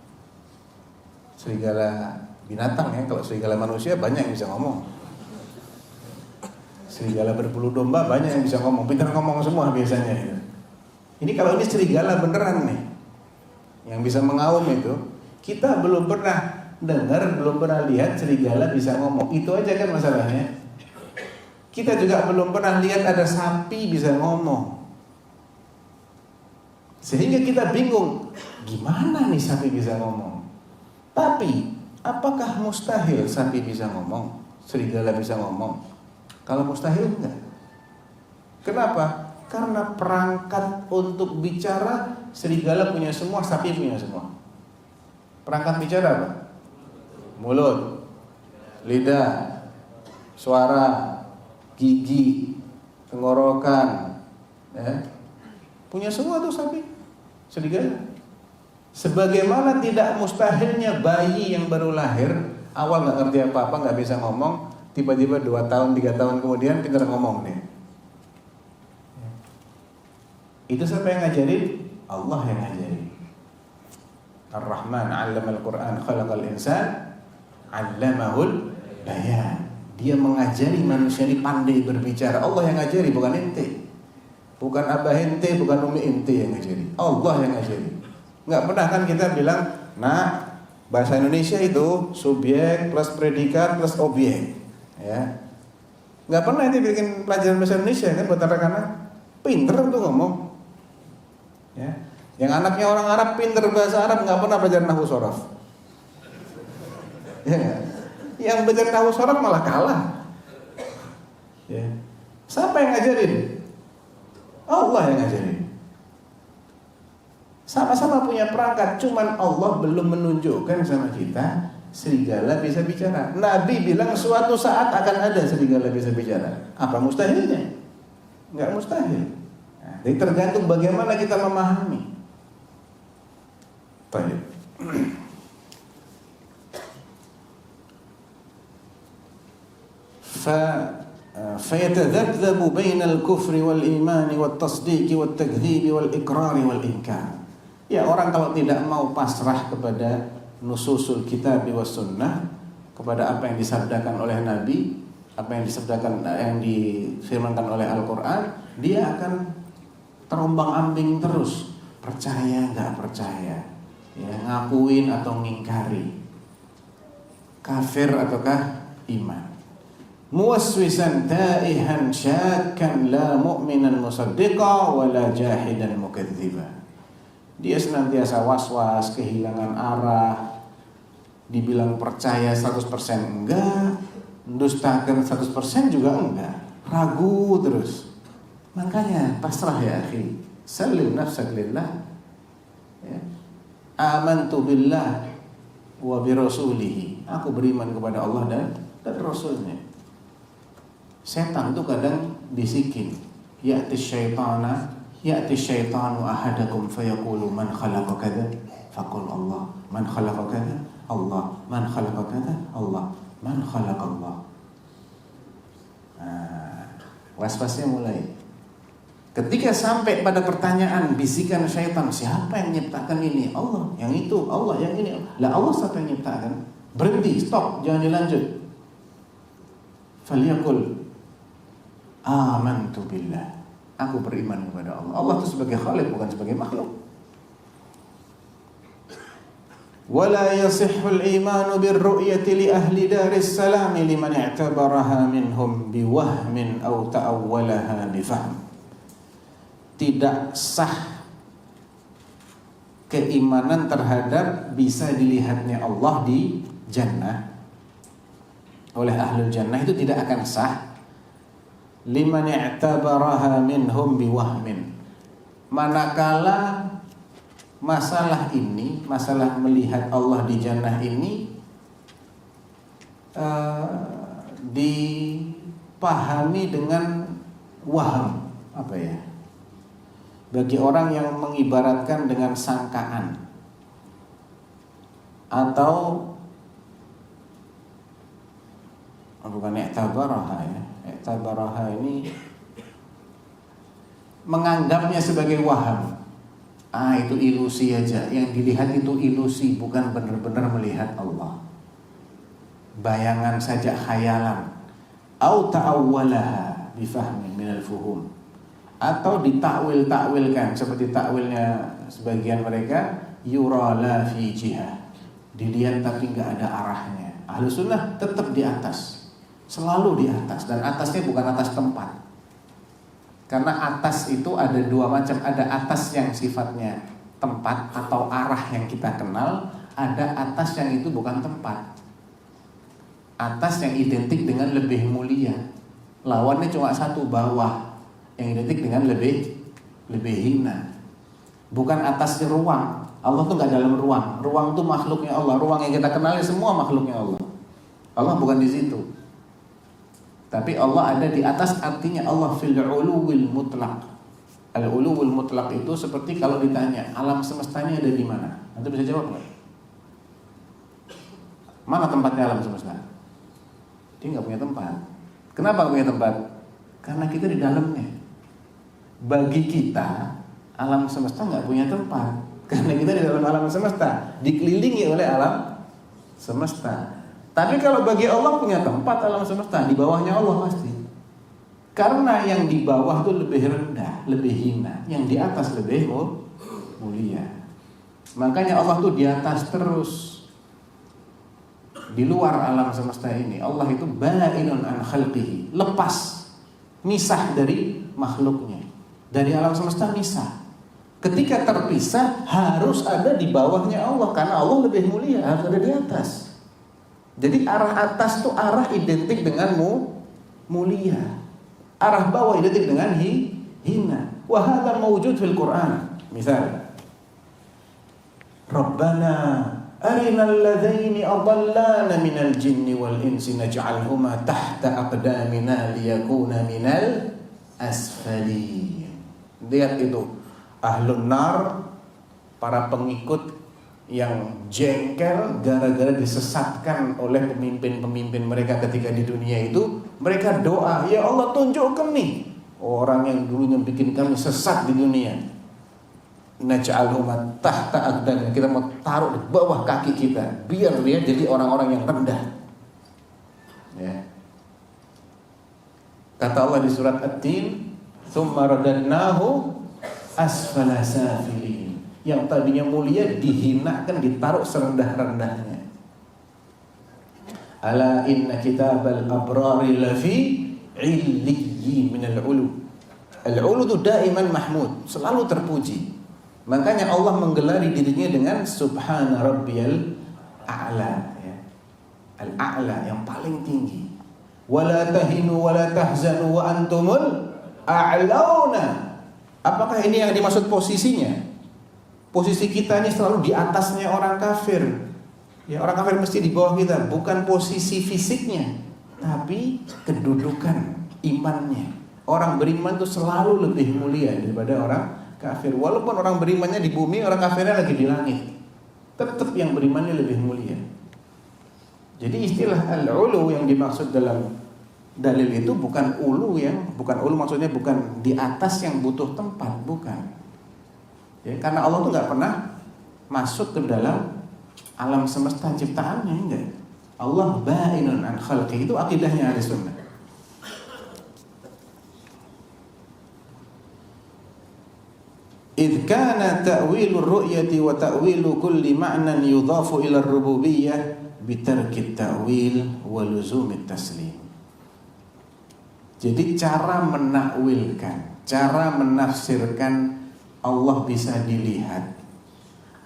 A: Serigala binatang ya, kalau serigala manusia banyak yang bisa ngomong. Serigala berbulu domba banyak yang bisa ngomong, pintar ngomong semua biasanya ya. Ini kalau ini serigala beneran nih, yang bisa mengaum itu, kita belum pernah dengar, belum pernah lihat serigala bisa ngomong. Itu aja kan masalahnya. Kita juga belum pernah lihat ada sapi bisa ngomong. Sehingga kita bingung, gimana nih sapi bisa ngomong? Tapi, apakah mustahil sapi bisa ngomong? Serigala bisa ngomong? Kalau mustahil enggak. Kenapa? Karena perangkat untuk bicara serigala punya semua, sapi punya semua. Perangkat bicara apa? Mulut, lidah, suara, gigi, tenggorokan, ya. Punya semua tuh sapi, serigala. Sebagaimana tidak mustahilnya bayi yang baru lahir, awal nggak ngerti apa-apa, nggak bisa ngomong, tiba-tiba 2 tahun, 3 tahun kemudian pintar ngomong nih. Itu siapa yang ngajarin? Allah yang ngajarin. Ar-Rahman 'allamal Qur'an khalaqal insan 'allamahul bayan. Dia mengajari manusia ini pandai berbicara. Allah yang ngajari, bukan ente. Bukan abah ente, bukan umi ente yang ngajari. Allah yang ngajari. Enggak pernah kan kita bilang, nah bahasa Indonesia itu subjek plus predikat plus objek, ya. Enggak pernah itu bikin pelajaran bahasa Indonesia kan buat anak-anak. Pinter tuh ngomong, ya. Yang anaknya orang Arab pinter bahasa Arab nggak pernah belajar nahwu shorof, ya. Yang belajar nahwu shorof malah kalah, ya. Siapa yang ngajarin? Allah yang ngajarin. Sama-sama punya perangkat, cuman Allah belum menunjukkan sama kita serigala bisa bicara. Nabi bilang suatu saat akan ada serigala bisa bicara. Apa mustahilnya? Enggak mustahil. Nah, jadi tergantung bagaimana kita memahami. Baik. فيتذبذب بين الكفر والإيمان والتصديق والتكذيب والإقرار والإنكار. Ya, orang kalau tidak mau pasrah kepada nususul kitab was sunnah, kepada apa yang disabdakan oleh Nabi, apa yang disabdakan, yang difirmankan oleh Al-Quran, dia akan terombang-ambing terus, percaya nggak percaya, ya, ngakuin atau ngingkari, kafir ataukah iman. Muwaswisan taihan syakkan la mu'minan musaddiqa wala jahidan mukadziba. Dia senantiasa was-was, kehilangan arah, dibilang percaya 100% enggak, dustakan 100% juga enggak, ragu terus. Makanya pasrah ya akhi, salim nafsak lillah, ya. Amantu billah wa bi rasulihi. Aku beriman kepada Allah dan Rasulnya. Setan tuh kadang bisikin, ya'ti syaitanu ahadakum fayaqulu man khalaqa kadza faqul Allah, man khalaqa kadza Allah, man khalaqa kadza Allah, man khalaqa Allah. Nah, was-wasnya mulai. Ketika sampai pada pertanyaan bisikan syaitan, siapa yang menciptakan ini? Allah. Yang itu, Allah. Yang ini, lah Allah siapa yang menciptakan? Berhenti, stop, jangan dilanjut. Falyaqul amantu billah. Aku beriman kepada Allah. Allah itu sebagai khaliq, bukan sebagai makhluk. Wala yasihhul imanu birru'yati li ahli daris salam liman i'tabaraha minhum biwahmin aw ta'awwalaha bifahm. Tidak sah keimanan terhadap bisa dilihatnya Allah di jannah oleh ahlul jannah itu tidak akan sah liman i'tabaraha minhum biwahmin, manakala masalah ini, masalah melihat Allah di jannah ini dipahami dengan waham, apa ya, bagi orang yang mengibaratkan dengan sangkaan atau bukan i'tabaraha ya. I'tabaraha ini menganggapnya sebagai waham. Itu ilusi aja. Yang dilihat itu ilusi, bukan benar-benar melihat Allah. Bayangan saja, khayalan. Au ta'awwalaha bifahmin minal fuhum. Atau ditakwil-takwilkan seperti takwilnya sebagian mereka, yura la fi jihah. Dilihat tapi enggak ada arahnya. Ahlus sunnah tetap di atas. Selalu di atas, dan atasnya bukan atas tempat. Karena atas itu ada dua macam, ada atas yang sifatnya tempat atau arah yang kita kenal, ada atas yang itu bukan tempat. Atas yang identik dengan lebih mulia. Lawannya cuma satu, bawah, yang identik dengan lebih hina. Bukan atasnya ruang. Allah tuh nggak dalam ruang. Ruang tuh makhluknya Allah. Ruang yang kita kenali semua makhluknya Allah. Allah bukan di situ. Tapi Allah ada di atas, artinya Allah fil uluwil mutlaq. Al uluwil mutlaq itu seperti kalau ditanya alam semestanya ada di mana? Anda bisa jawab nggak? Mana tempatnya alam semesta? Dia nggak punya tempat. Kenapa nggak punya tempat? Karena kita di dalamnya. Bagi kita alam semesta nggak punya tempat, karena kita di dalam alam semesta, dikelilingi oleh alam semesta. Tapi kalau bagi Allah punya tempat alam semesta, di bawahnya Allah pasti. Karena yang di bawah itu lebih rendah, lebih hina, yang di atas lebih mulia. Makanya Allah tuh di atas terus. Di luar alam semesta ini, Allah itu ba'inun an khalqihi, lepas, misah dari makhluknya. Dari alam semesta misah. Ketika terpisah harus ada di bawahnya Allah, karena Allah lebih mulia, harus ada di atas. Jadi arah atas itu arah identik dengan mulia. Arah bawah identik dengan hina. Wa hadza mawjud fil Quran. Misal, Rabbana arinal ladaini adallana minal jinni wal insi naj'alhuma tahta aqdamina liyakuna minal asfali. Lihat itu, ahlun nar, para pengikut yang jengkel gara-gara disesatkan oleh pemimpin-pemimpin mereka ketika di dunia itu. Mereka doa, ya Allah tunjukkan nih orang yang dulunya bikin kami sesat di dunia. Naj'alhum tahta aqdamina, kita mau taruh di bawah kaki kita, biar dia jadi orang-orang yang rendah. Ya. Kata Allah di surat At-Tin, tsumma radadnahu asfala safilin. Yang tadinya mulia dihinakan, ditaruh serendah-rendahnya. Ala inna kitabal abrari lafi illiyyin minal ulu. Al-ulu itu daiman mahmud, selalu terpuji. Makanya Allah menggelari dirinya dengan subhana rabbiyal a'la, ya. Al-a'la, yang paling tinggi. Wala tahinu wala tahzanu wa antumul a'launa. Apakah ini yang dimaksud posisinya? Posisi kita ini selalu di atasnya orang kafir. Ya, orang kafir mesti di bawah kita, bukan posisi fisiknya, tapi kedudukan imannya. Orang beriman itu selalu lebih mulia daripada orang kafir. Walaupun orang berimannya di bumi, orang kafirnya lagi di langit, tetap yang berimannya lebih mulia. Jadi istilah al-ulu yang dimaksud dalam dalil itu bukan ulu maksudnya bukan di atas yang butuh tempat, bukan. Ya, karena Allah tuh nggak pernah masuk ke dalam alam semesta ciptaannya, enggak. Allah ba'inun an khalqi, itu akidahnya Ahlus Sunnah. Idh kana ta'wilur ru'yati wa ta'wilu kulli ma'nan yudhafu ila ar-rububiyyah bitarki ta'wil wa luzumit taslim. Jadi cara menakwilkan, cara menafsirkan Allah bisa dilihat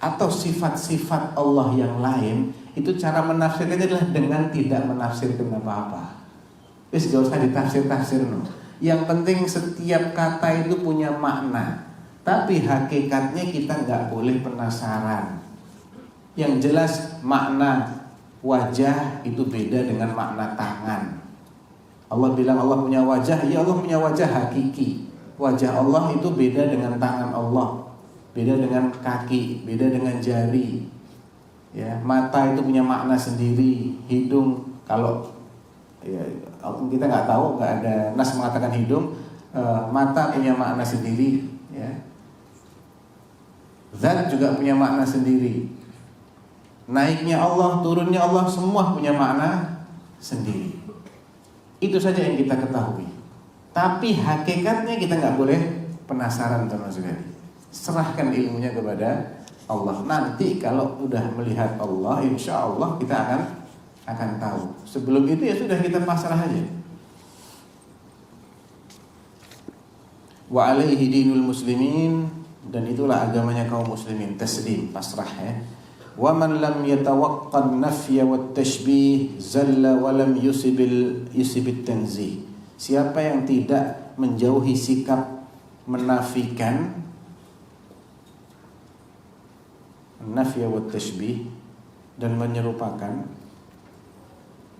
A: atau sifat-sifat Allah yang lain, itu cara menafsirkannya adalah dengan tidak menafsirkan apa-apa. Wis gak usah ditafsir-tafsir no. Yang penting setiap kata itu punya makna. Tapi hakikatnya kita nggak boleh penasaran. Yang jelas makna wajah itu beda dengan makna tangan. Allah bilang Allah punya wajah, ya Allah punya wajah hakiki. Wajah Allah itu beda dengan tangan Allah, beda dengan kaki, beda dengan jari. Ya, mata itu punya makna sendiri. Hidung, kalau ya, kita nggak tahu, nggak ada nas mengatakan hidung. Mata punya makna sendiri. Ya. Zat juga punya makna sendiri. Naiknya Allah, turunnya Allah, semua punya makna sendiri. Itu saja yang kita ketahui. Tapi hakikatnya kita nggak boleh penasaran sama sekali. Serahkan ilmunya kepada Allah. Nanti kalau udah melihat Allah, insya Allah kita akan tahu. Sebelum itu ya sudah, kita pasrah aja. Wa alaihi dinul muslimin, dan itulah agamanya kaum muslimin, taslim, pasrah ya. Wa man lam yatawaqqan nafya wat tashbih zalla wa lam yusibit tanzih. Siapa yang tidak menjauhi sikap menafikan nafya wat tashbih dan menyerupakan,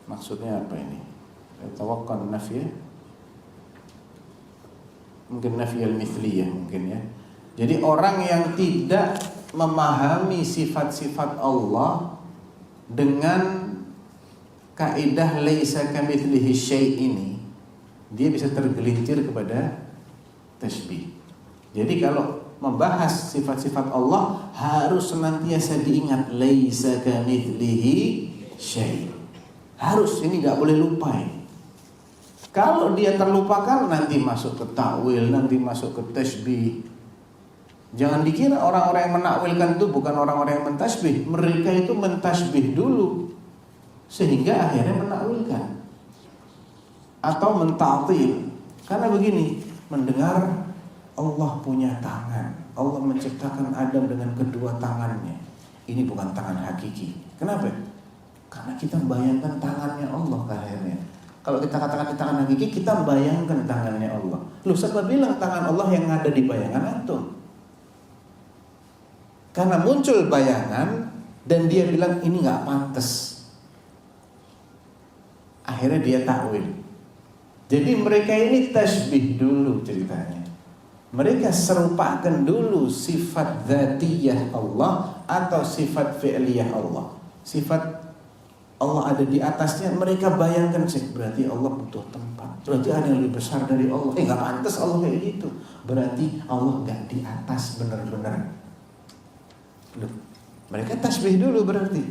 A: maksudnya apa ini? Yatawaqqan nafya, mungkin nafya al-mithliyah mungkin ya. Jadi orang yang tidak memahami sifat-sifat Allah dengan kaidah laisa kamitslihi syai' ini, dia bisa tergelincir kepada tasbih. Jadi kalau membahas sifat-sifat Allah harus senantiasa diingat laisa kamitslihi syai'. Harus, ini enggak boleh lupa ini. Kalau dia terlupakan nanti masuk ke takwil, nanti masuk ke tasbih. Jangan dikira orang-orang yang menakwilkan itu bukan orang-orang yang mentasbih. Mereka itu mentasbih dulu sehingga akhirnya menakwilkan atau menta'til. Karena begini, mendengar Allah punya tangan, Allah menciptakan Adam dengan kedua tangannya. Ini bukan tangan hakiki. Kenapa? Karena kita membayangkan tangannya Allah akhirnya. Kalau kita katakan di tangan hakiki, kita membayangkan tangannya Allah. Loh, siapa bilang tangan Allah yang ada di bayangan antum? Karena muncul bayangan dan dia bilang ini nggak pantas. Akhirnya dia takwil. Jadi mereka ini tasbih dulu ceritanya. Mereka serupakan dulu sifat dzatiyah Allah atau sifat fi'liyah Allah. Sifat Allah ada di atasnya, mereka bayangkan sih, berarti Allah butuh tempat. Berarti ada yang lebih besar dari Allah. Nggak pantas Allah kayak gitu. Berarti Allah nggak di atas benar-benar. Loh, mereka tasbih dulu berarti.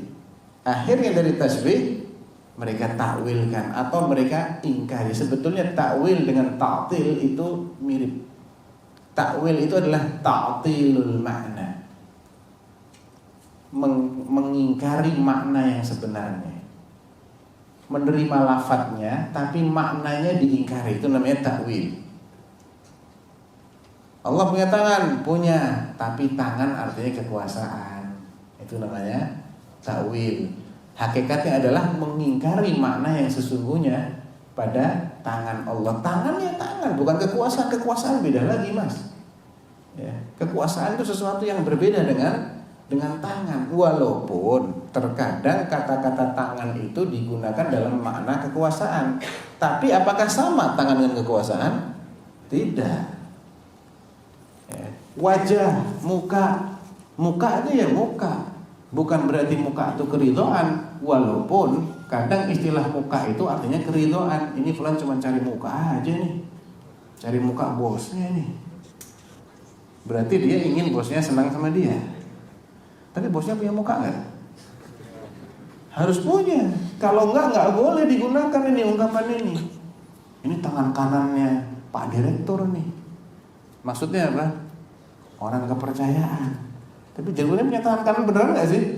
A: Akhirnya dari tasbih mereka takwilkan atau mereka ingkari. Sebetulnya takwil dengan ta'til itu mirip. Takwil itu adalah ta'tilul makna, mengingkari makna yang sebenarnya. Menerima lafadznya tapi maknanya diingkari, itu namanya takwil. Allah punya tangan, punya, tapi tangan artinya kekuasaan. Itu namanya takwil. Hakikatnya adalah mengingkari makna yang sesungguhnya pada tangan Allah. Tangannya tangan, bukan kekuasaan. Kekuasaan beda lagi, Mas. Ya, kekuasaan itu sesuatu yang berbeda dengan tangan. Walaupun terkadang kata-kata tangan itu digunakan dalam makna kekuasaan. Tapi apakah sama tangan dengan kekuasaan? Tidak. Wajah, muka itu ya muka, bukan berarti muka itu keridhaan. Walaupun kadang istilah muka itu artinya keridhaan. Ini fulan cuma cari muka aja nih, cari muka bosnya nih. Berarti dia ingin bosnya senang sama dia. Tapi bosnya punya muka nggak? Harus punya. Kalau nggak boleh digunakan ini ungkapan ini. Ini tangan kanannya Pak Direktur nih. Maksudnya apa? Orang kepercayaan. Tapi jadinya punya tangan kanan beneran nggak sih?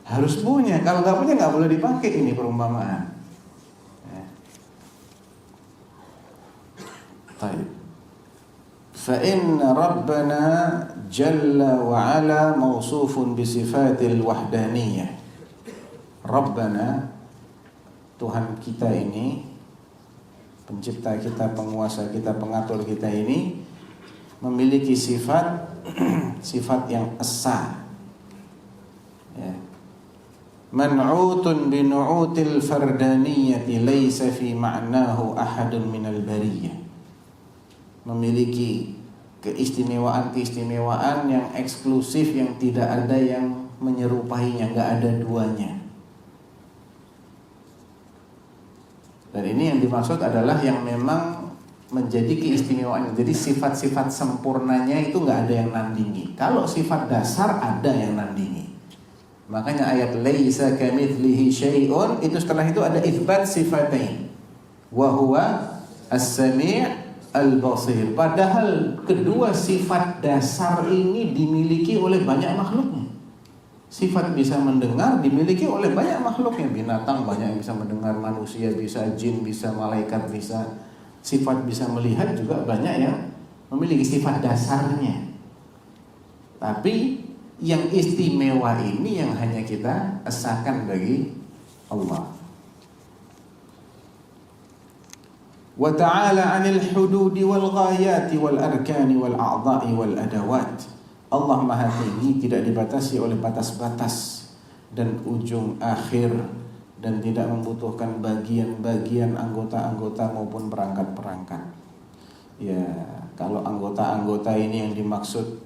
A: Harus punya. Kalau nggak punya nggak boleh dipakai ini perumpamaan. Ya. fa inna rabbana jalla wa ala mawsufun bi sifatil wahdaniyah. Rabbana, Tuhan kita ini, pencipta kita, penguasa kita, pengatur kita ini memiliki sifat sifat yang esa, ya. Man'utun bi nu'util fardaniyati laysa fi ma'nahu ahadun minal bariyah. Memiliki keistimewaan yang eksklusif, yang tidak ada yang menyerupainya, enggak ada duanya. Dan ini yang dimaksud adalah yang memang menjadi keistimewaan. Jadi sifat-sifat sempurnanya itu enggak ada yang nandingi. Kalau sifat dasar ada yang nandingi. Makanya ayat laisa kamitslihi syai'un itu setelah itu ada itsbat sifatain. Wa huwa as-sami' al-basir. Padahal kedua sifat dasar ini dimiliki oleh banyak makhluknya. Sifat bisa mendengar dimiliki oleh banyak makhluknya. Binatang banyak yang bisa mendengar, manusia bisa, jin bisa, malaikat bisa. Sifat bisa melihat juga banyak yang memiliki sifat dasarnya. Tapi yang istimewa ini yang hanya kita esakan bagi Allah. Wa ta'ala 'anil hududi wal ghayati wal arkani wal a'dha'i wal adawat. Allah Maha Tinggi, tidak dibatasi oleh batas-batas dan ujung akhir, dan tidak membutuhkan bagian-bagian anggota-anggota maupun perangkat-perangkat. Ya, kalau anggota-anggota ini yang dimaksud,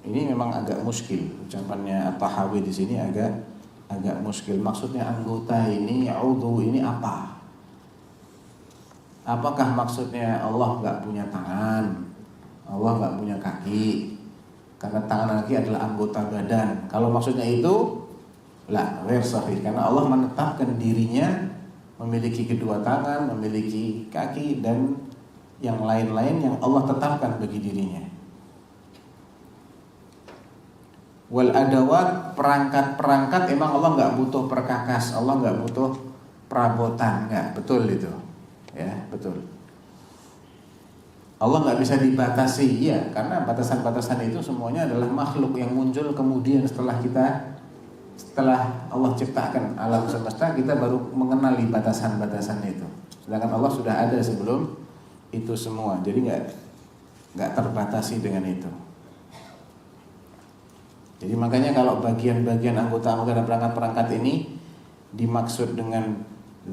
A: ini memang agak muskil ucapannya At-Tahawi di sini, agak muskil. Maksudnya anggota ini, udhu ini apa? Apakah maksudnya Allah nggak punya tangan, Allah nggak punya kaki? Karena tangan dan kaki adalah anggota badan. Kalau maksudnya itu, la, ghair sahih. Karena Allah menetapkan dirinya memiliki kedua tangan, memiliki kaki, dan yang lain-lain yang Allah tetapkan bagi dirinya. Wal adawat, perangkat-perangkat, emang Allah nggak butuh perkakas, Allah nggak butuh perabotan, nggak, betul itu, ya betul. Allah nggak bisa dibatasi, ya, karena batasan-batasan itu semuanya adalah makhluk yang muncul kemudian setelah Allah ciptakan alam semesta, kita baru mengenali batasan-batasan itu. Sedangkan Allah sudah ada sebelum itu semua, jadi nggak terbatasi dengan itu. Jadi makanya kalau bagian-bagian anggota-anggota dan perangkat-perangkat ini dimaksud dengan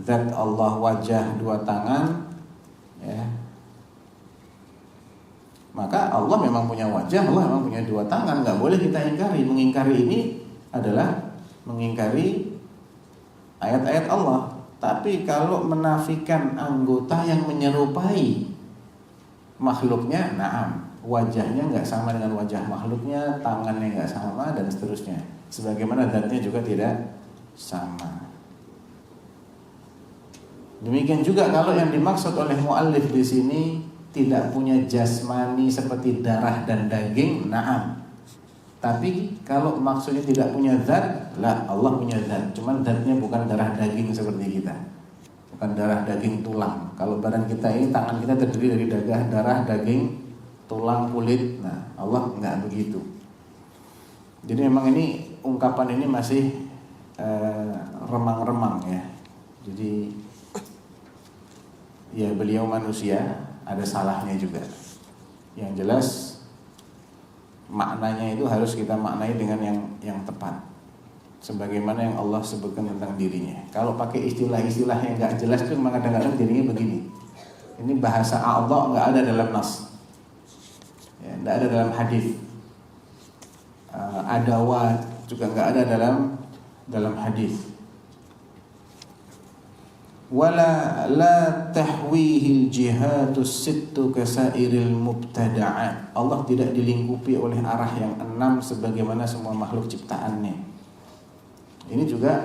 A: zat Allah, wajah, dua tangan, ya, maka Allah memang punya wajah, Allah memang punya dua tangan, nggak boleh kita ingkari. Mengingkari ini adalah mengingkari ayat-ayat Allah. Tapi kalau menafikan anggota yang menyerupai makhluknya, na'am, wajahnya nggak sama dengan wajah makhluknya, tangannya nggak sama, dan seterusnya. Sebagaimana zatnya juga tidak sama. Demikian juga kalau yang dimaksud oleh muallif di sini tidak punya jasmani seperti darah dan daging, na'am. Tapi kalau maksudnya tidak punya zat, lah, Allah punya zat. Cuman zatnya bukan darah daging seperti kita, bukan darah daging tulang. Kalau badan kita ini, tangan kita terdiri dari darah daging, tulang, kulit. Nah, Allah enggak begitu. Jadi memang ini ungkapan ini masih remang-remang, ya. Jadi ya beliau manusia, ada salahnya juga. Yang jelas maknanya itu harus kita maknai dengan yang tepat, sebagaimana yang Allah sebutkan tentang dirinya. Kalau pakai istilah-istilah yang enggak jelas itu memang kadang-kadang jadinya begini. Ini bahasa Allah enggak ada dalam nas. Ya, tidak ada dalam hadis. Adawat juga nggak ada dalam hadis. Wala la tahwihil jihatus sittu kasairil mubtada'at. Allah tidak dilingkupi oleh arah yang 6 sebagaimana semua makhluk ciptaannya. Ini juga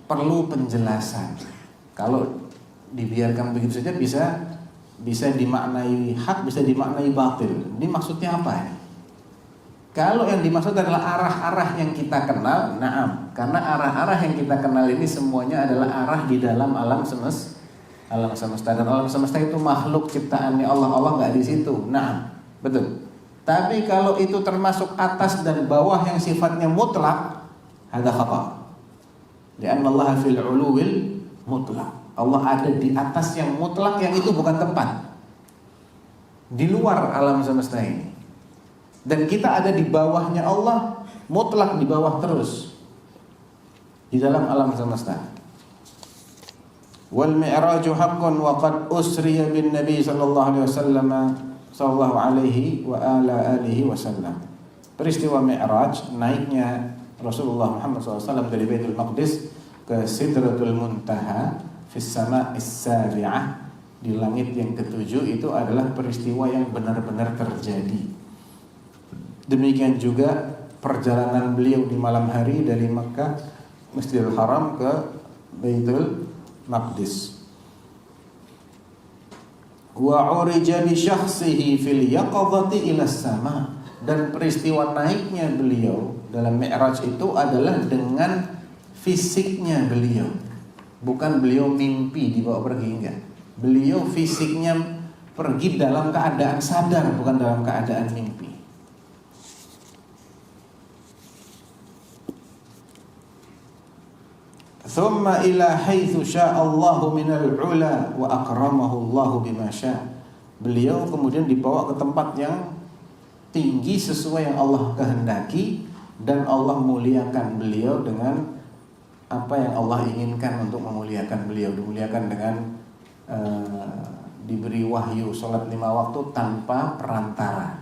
A: perlu penjelasan. Kalau dibiarkan begitu saja bisa dimaknai hak, bisa dimaknai batil. Ini maksudnya apa? Kalau yang dimaksud adalah arah-arah yang kita kenal, na'am. Karena arah-arah yang kita kenal ini semuanya adalah arah di dalam alam alam semesta, dan alam semesta itu makhluk ciptaannya Allah. Allah nggak di situ. Nah, betul. Tapi kalau itu termasuk atas dan bawah yang sifatnya mutlak, ada khata. Lianna Allah fil uluwil mutlak. Allah ada di atas yang mutlak, yang itu bukan tempat. Di luar alam semesta ini. Dan kita ada di bawahnya Allah, mutlak di bawah terus. Di dalam alam semesta. Wal mi'raju haqqun wa qad usriya bin Nabi sallallahu alaihi wasallam. Peristiwa Mi'raj, naiknya Rasulullah Muhammad SAW dari Baitul Maqdis ke Sidratul Muntaha fis sama'is sabi'ah, di langit yang ketujuh, itu adalah peristiwa yang benar-benar terjadi. Demikian juga perjalanan beliau di malam hari dari Makkah Masjidil Haram ke Baitul Maqdis. Wa urija bi syakhsihi fil yaqadhati ila sama, dan peristiwa naiknya beliau dalam Mi'raj itu adalah dengan fisiknya beliau. Bukan beliau mimpi dibawa pergi, enggak. Beliau fisiknya pergi dalam keadaan sadar, bukan dalam keadaan mimpi. Thumma ila haitsu sya'allahu minal ula wa akramahu Allahu bima syaa. Beliau kemudian dibawa ke tempat yang tinggi sesuai yang Allah kehendaki, dan Allah muliakan beliau dengan apa yang Allah inginkan untuk memuliakan beliau. Dimuliakan dengan diberi wahyu, salat 5 waktu tanpa perantara.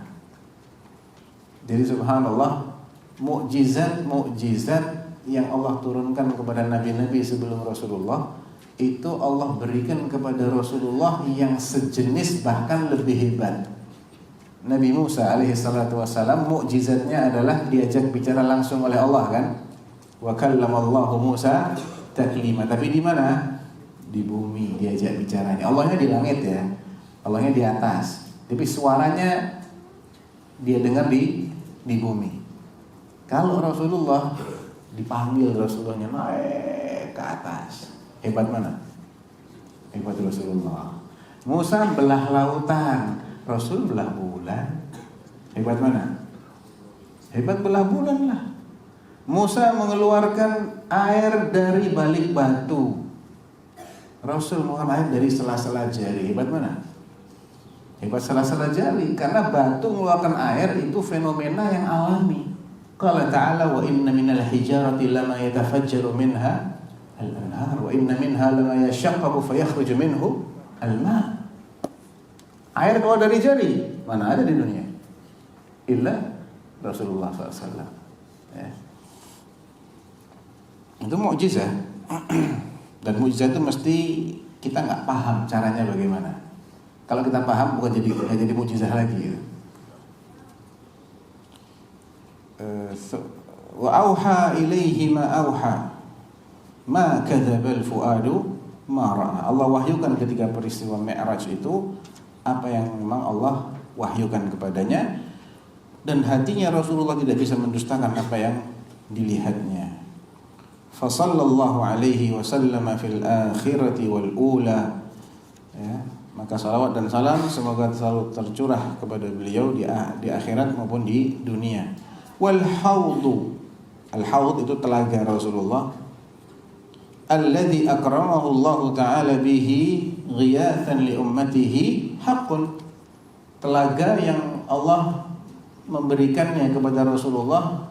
A: Jadi subhanallah, mukjizat yang Allah turunkan kepada nabi-nabi sebelum Rasulullah, itu Allah berikan kepada Rasulullah yang sejenis bahkan lebih hebat. Nabi Musa alaihi salatu wassalam, mukjizatnya adalah diajak bicara langsung oleh Allah kan? Wa kallamallahu Musa taklima. Tapi di mana? Di bumi diajak bicaranya. Allahnya di langit ya. Allahnya di atas. Tapi suaranya dia dengar di bumi. Kalau Rasulullah dipanggil, Rasulullahnya naik ke atas. Hebat mana? Hebat Rasulullah. Musa belah lautan, Rasul belah bulan. Hebat mana? Hebat belah bulan lah. Musa mengeluarkan air dari balik batu, Rasul mengeluarkan air dari sela-sela jari. Hebat mana? Hebat sela-sela jari. Karena batu mengeluarkan air itu fenomena yang alami. Qala ta'ala wa inna minal hijarati lama yatafajjaru minha al-anhar wa inna minha lama yashaqqaqu fayakhruju minhu al-ma'. Air keluar dari jari, mana ada di dunia? Illa Rasulullah SAW. Ya. Itu mukjizat. Dan mukjizat itu mesti kita nggak paham caranya bagaimana. Kalau kita paham bukan jadi mukjizat lagi gitu. Wa auha ilaihi ma auha ma kadzabal fuadu ma ra'a. Allah wahyukan ketika peristiwa Mi'raj itu apa yang memang Allah wahyukan kepadanya, dan hatinya Rasulullah tidak bisa mendustakan apa yang dilihatnya. Fa sallallahu alaihi wasallam fil akhirati wal ula. Ya, maka salawat dan salam semoga selalu tercurah kepada beliau di akhirat maupun di dunia. Wal haudu, al haud itu telaga Rasulullah, alladzi akramahu Allah taala bihi ghiyathan li ummatihi haqqun. Telaga yang Allah memberikannya kepada Rasulullah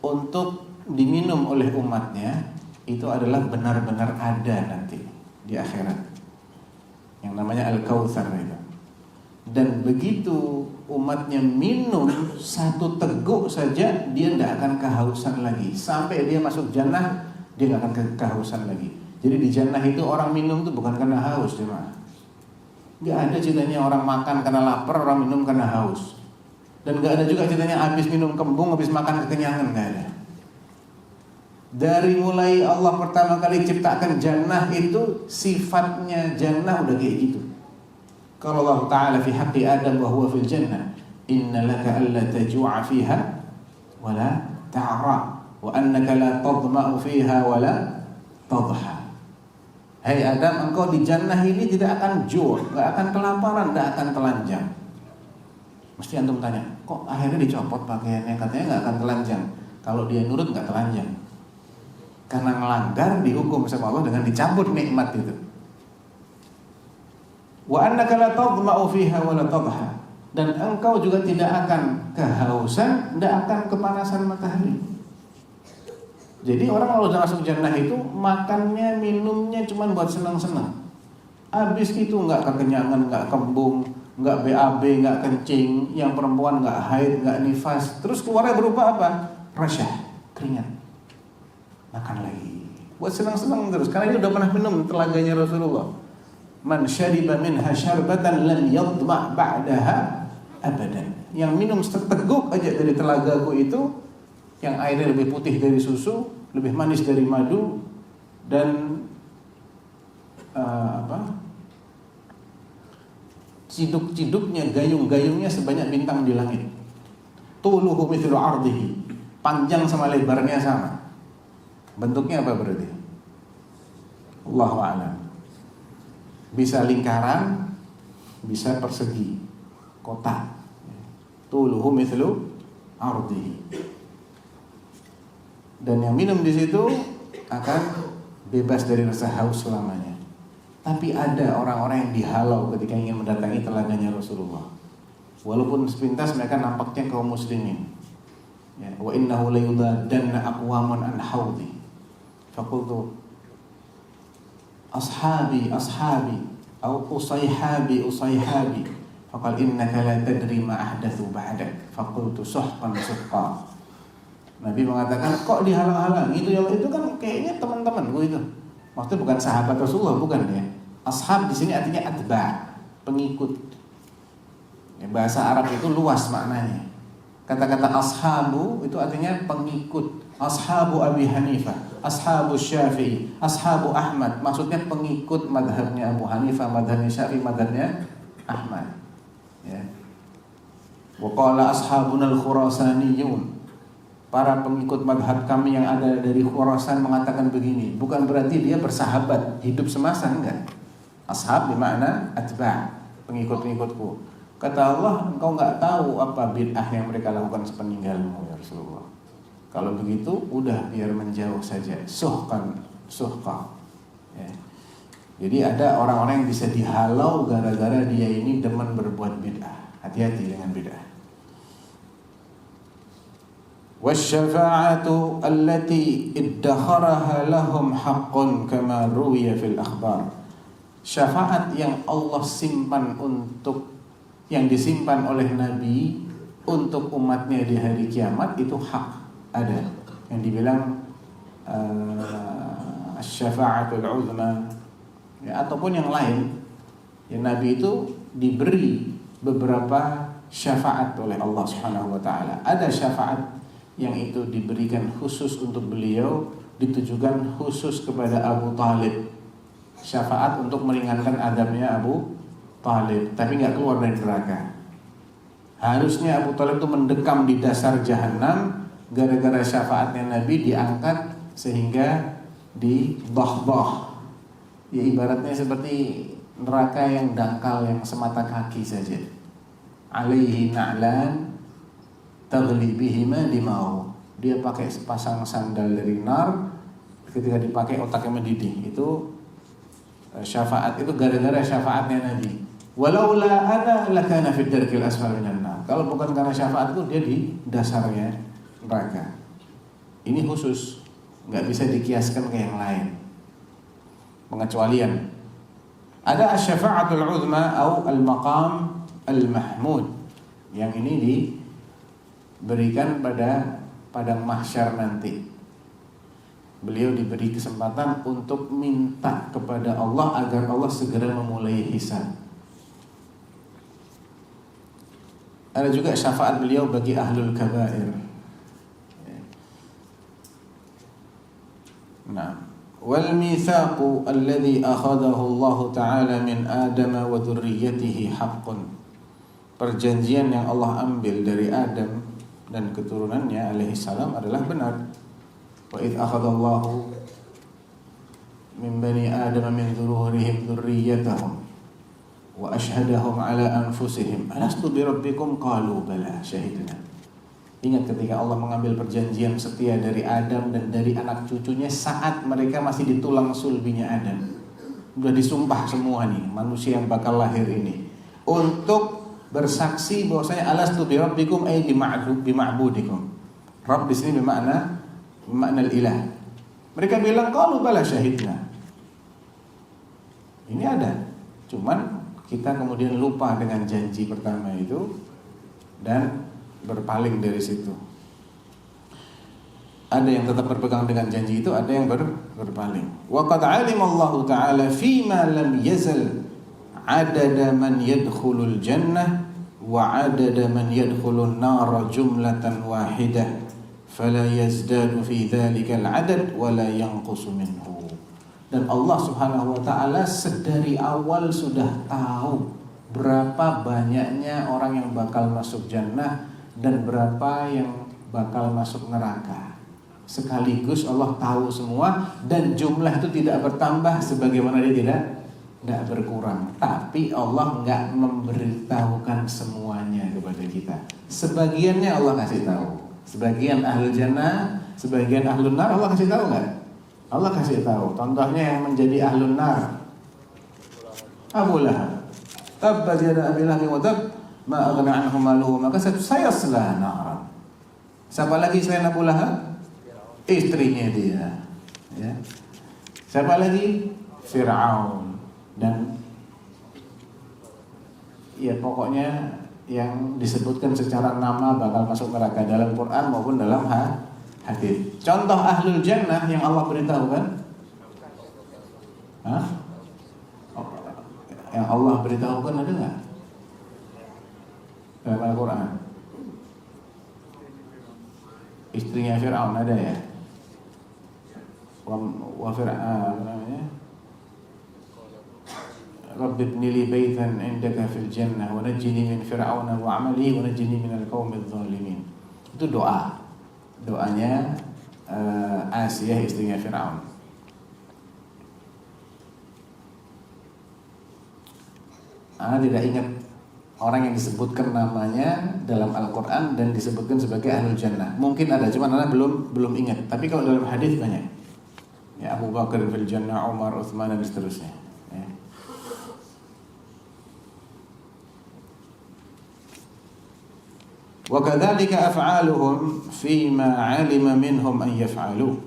A: untuk diminum oleh umatnya, itu adalah benar-benar ada nanti di akhirat, yang namanya Al-Kautsar itu. Dan begitu umatnya minum satu teguk saja, dia tidak akan kehausan lagi. Sampai dia masuk jannah, dia tidak akan kehausan lagi. Jadi di jannah itu orang minum itu bukan karena haus, cuma nggak ada ceritanya orang makan karena lapar, orang minum karena haus. Dan nggak ada juga ceritanya habis minum kembung, habis makan kekenyangan, nggak ada. Dari mulai Allah pertama kali ciptakan jannah itu, sifatnya jannah udah kayak gitu. Kalau Allah Ta'ala fi haqqi Adam wa huwa fil jannah, inna laka alla taju'a fiha wa la ta'ra wa annaka la tadma'u fiha wa la tadha. Hai Adam, engkau di jannah ini tidak akan ju', nggak akan kelaparan, nggak akan telanjang. Mesti antum tanya, kok akhirnya dicopot pakaiannya? Katanya nggak akan telanjang. Kalau dia nurut nggak telanjang. Karena melanggar dihukum sama Allah dengan dicabut nikmat itu. Wa annaka la tadma'u fiha wa la tadha. Dan engkau juga tidak akan kehausan, tidak akan kepanasan matahari. Jadi orang kalau udah masuk jannah itu makannya, minumnya cuma buat senang-senang. Habis itu nggak kekenyangan, nggak kembung, nggak BAB, nggak kencing, yang perempuan nggak haid, nggak nifas. Terus keluarnya berupa apa? Rasyah, keringat. Makan lagi, buat senang-senang terus. Karena ini udah pernah minum telaganya Rasulullah. Man syariba minha syarbatan lam yadma' ba'daha abadan. Yang minum seteguk aja dari telagaku itu, yang airnya lebih putih dari susu, lebih manis dari madu, dan ciduk-ciduknya, gayung-gayungnya sebanyak bintang di langit. Tuluhu mithlu ardihi, panjang sama lebarnya sama. Bentuknya apa berarti? Allahu a'lam. Bisa lingkaran, bisa persegi, kotak. Tuluhu mithlu ardihi. Dan yang minum di situ akan bebas dari rasa haus selamanya. Tapi ada orang-orang yang dihalau ketika ingin mendatangi telaganya Rasulullah. Walaupun sepintas mereka nampaknya kaum muslimin. Ya, wa innahu la yudadanna aqwaman an haudi. Faqultu ashabi au usayhabi. Faqal innaka la tadri ma ahdathu ba'dak. Faqultu suhqan. Nabi mengatakan, kok dihalang-halang? Itu kan kayaknya teman-temanku itu. Maksudnya bukan sahabat Rasulullah, bukan ya. Ashab di sini artinya atba', pengikut. Ya, bahasa Arab itu luas maknanya. Kata-kata ashabu itu artinya pengikut. Ashabu Abi Hanifah, ashabu Syafi'i, ashabu Ahmad. Maksudnya pengikut madhabnya Abu Hanifah, madhabnya Syafi'i, madhabnya Ahmad. Ya. Wa qala ashabuna al-Khurasaniyun. Para pengikut madhab kami yang ada dari Khurasan mengatakan begini. Bukan berarti dia bersahabat hidup semasa, enggak. Ashab bermakna atba', pengikut-pengikutku. Kata Allah, engkau enggak tahu apa bid'ah yang mereka lakukan sepeninggalmu ya Rasulullah. Kalau begitu udah biar menjauh saja. Suhqa. Ya. Jadi ada orang-orang yang bisa dihalau gara-gara dia ini demen berbuat bid'ah. Hati-hati dengan bid'ah. Wasyafa'atu allati iddakharaha lahum haqqun kama ruwiya fil akhbar. Syafaat yang Allah simpan yang disimpan oleh Nabi untuk umatnya di hari kiamat itu hak, ada. Yang dibilang syafa'atul uzma, ya, ataupun yang lain. Ya, Nabi itu diberi beberapa syafaat oleh Allah Subhanahu wa taala. Ada syafaat yang itu diberikan khusus untuk beliau, ditujukan khusus kepada Abu Talib. Syafaat untuk meringankan adabnya Abu Talib, tapi nggak keluar dari neraka. Harusnya Abu Talib itu mendekam di dasar jahanam, gara-gara syafaatnya Nabi diangkat sehingga di bah. Ya ibaratnya seperti neraka yang dangkal yang semata kaki saja. Alaihi na'lan taghli bihima dimau. Dia pakai sepasang sandal dari nar, ketika dipakai otaknya mendidih. Itu syafaat, itu gara-gara syafaatnya Nabi. Walaula ana lakana fid darkil asfal minan nar. Kalau bukan karena syafaatku, dia di dasarnya neraka. Ini khusus, nggak bisa dikiaskan ke yang lain. Pengecualian. Ada asy-syafa'atul uzma atau al-maqam al-mahmud. Yang ini diberikan pada padang mahsyar nanti. Beliau diberi kesempatan untuk minta kepada Allah agar Allah segera memulai hisab. Ada juga syafaat beliau bagi ahlul kabair. Nah, wal mitsaqu alladhi akhadahu Allah Ta'ala min Adam wa dzurriyyatihi haqqun. Perjanjian yang Allah ambil dari Adam dan keturunannya alaihi salam adalah benar. Wa id akhadallahu min bani Adam min dzurrihim dzurriyyatahum wa ashhadahum ala anfusihim alastu bi rabbikum qalu bala syahidna. Ingat ketika Allah mengambil perjanjian setia dari Adam dan dari anak cucunya saat mereka masih di tulang sulbinya Adam. Sudah disumpah semua nih manusia yang bakal lahir ini untuk bersaksi bahwasanya alastu bi rabbikum ay bi ma'budikum. Rabb di sini bermakna al-ilah. Mereka bilang qalu bala syahidna. Ini ada. Cuman kita kemudian lupa dengan janji pertama itu dan berpaling dari situ. Ada yang tetap berpegang dengan janji itu, ada yang berpaling. Wa qad 'alima Allah Ta'ala fima lam yazal 'adada man yadkhulul jannah wa 'adada man yadkhulun nar jumlatan wahidah fala yazdadu fi dzalikal 'adad wa la yanqusu minhu. Dan Allah Subhanahu wa Ta'ala sedari awal sudah tahu berapa banyaknya orang yang bakal masuk jannah dan berapa yang bakal masuk neraka. Sekaligus Allah tahu semua dan jumlah itu tidak bertambah sebagaimana dia tidak berkurang. Tapi Allah enggak memberitahukan semuanya kepada kita. Sebagiannya Allah kasih tahu. Sebagian ahlul jannah, sebagian ahlun nar Allah kasih tahu enggak? Allah kasih tahu. Contohnya yang menjadi ahlun nar Abu Lahab. Tabbat yada Abi Lahab wa tab ma aghna anhu maluhu maka sayasla naran. Siapa lagi selain Abu Lahab? Istrinya dia. Ya. Siapa lagi? Fir'aun. Dan ya pokoknya yang disebutkan secara nama bakal masuk neraka dalam Quran maupun dalam hadis. Contoh ahlul jannah yang Allah beritahukan. Hah? Yang Allah beritahukan ada enggak? Dalam Al-Quran. Istrinya Fir'aun ada ya? Wa Fir'aun namanya. Rabbi ibni li baitan indaka fil jannah wa najjini min fir'auna wa 'amalihi wa najjini minal qaumidz zalimin. Itu doa. Doanya Asiyah istrinya Fir'aun. Anda tidak ingat orang yang disebutkan namanya dalam Al-Quran dan disebutkan sebagai ahlul jannah. Mungkin ada, cuma Anda belum ingat. Tapi kalau dalam hadis banyak. Ya, Abu Bakar fil jannah, Umar, Utsman dan seterusnya. Ya. Wa kadzalika af'aluhum fima 'alima minhum an yaf'alu.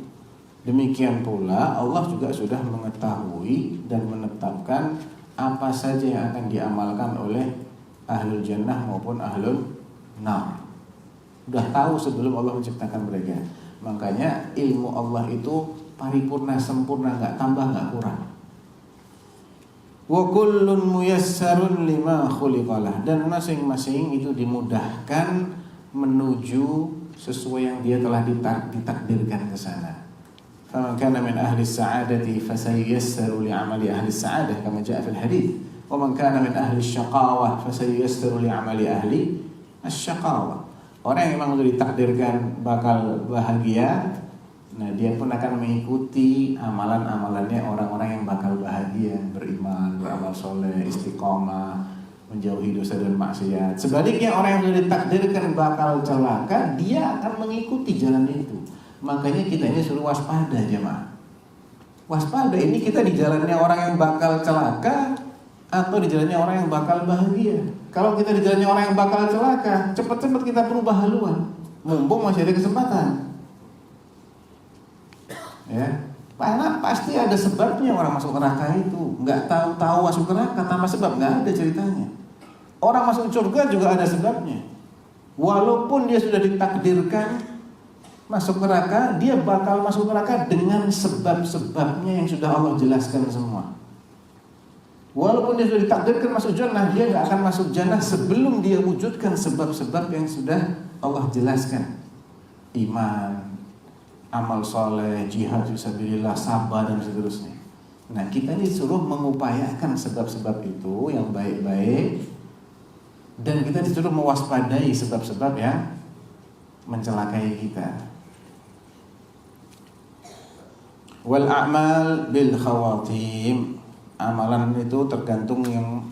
A: Demikian pula Allah juga sudah mengetahui dan menetapkan apa saja yang akan diamalkan oleh ahlul jannah maupun ahlul nar. Sudah tahu sebelum Allah menciptakan mereka. Makanya ilmu Allah itu paripurna, sempurna, enggak tambah, enggak kurang. Wa kullun muyassarun lima khuliqalah. Dan masing-masing itu dimudahkan menuju sesuai yang dia telah ditakdirkan ke sana. Faman kana min ahli as-sa'adati fasayassaru li'amali ahli as-sa'adah kama jaa fil hadits. Wa man kana min ahli asy-syaqawah fasayassaru li'amali ahli asy-syaqawah. Orang yang memang sudah ditakdirkan bakal bahagia, nah dia pun akan mengikuti amalan-amalannya orang-orang yang bakal bahagia, beriman, beramal soleh, istiqomah, menjauhi dosa dan maksiat. Sebaliknya orang yang sudah ditakdirkan bakal celaka, dia akan mengikuti jalan itu. Makanya kita ini suruh waspada jemaah. Waspada ini kita di jalannya orang yang bakal celaka atau di jalannya orang yang bakal bahagia. Kalau kita di jalannya orang yang bakal celaka, cepat-cepat kita berubah haluan. Mumpung masih ada kesempatan. Ya, karena pasti ada sebabnya orang masuk neraka itu. Nggak tahu masuk neraka tanpa sebab, nggak ada ceritanya. Orang masuk surga juga ada sebabnya. Walaupun dia sudah ditakdirkan masuk neraka, dia bakal masuk neraka dengan sebab-sebabnya yang sudah Allah jelaskan semua. Walaupun dia sudah ditakdirkan masuk jannah, dia nggak akan masuk jannah sebelum dia wujudkan sebab-sebab yang sudah Allah jelaskan. Iman, amal soleh, jihad fisabilillah, sabar dan seterusnya. Nah, kita disuruh mengupayakan sebab-sebab itu yang baik-baik, dan kita disuruh mewaspadai sebab-sebab yang mencelakai kita. Wal a'mal bil khawatim. Amalan itu tergantung yang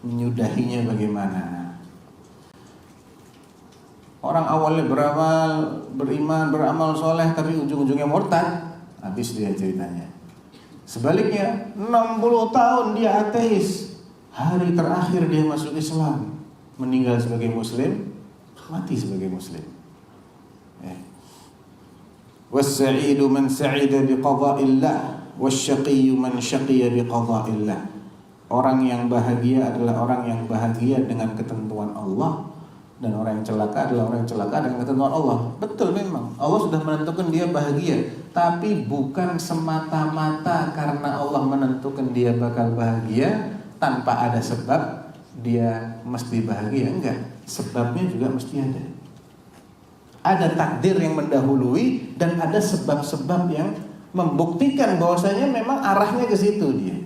A: menyudahinya bagaimana. Orang awalnya beramal, beriman, beramal soleh, tapi ujung-ujungnya murtad, habis dia ceritanya. Sebaliknya 60 tahun dia ateis, hari terakhir dia masuk Islam, meninggal sebagai muslim, mati sebagai muslim. Was-sa'idu man sa'ida biqada'illah, was-syaqiyyu man syaqiya biqada'illah. Orang yang bahagia adalah orang yang bahagia dengan ketentuan Allah, dan orang yang celaka adalah orang yang celaka dengan ketentuan Allah. Betul, memang Allah sudah menentukan dia bahagia, tapi bukan semata-mata karena Allah menentukan dia bakal bahagia tanpa ada sebab dia mesti bahagia. Enggak, sebabnya juga mesti ada. Ada takdir yang mendahului dan ada sebab-sebab yang membuktikan bahwasanya memang arahnya ke situ dia.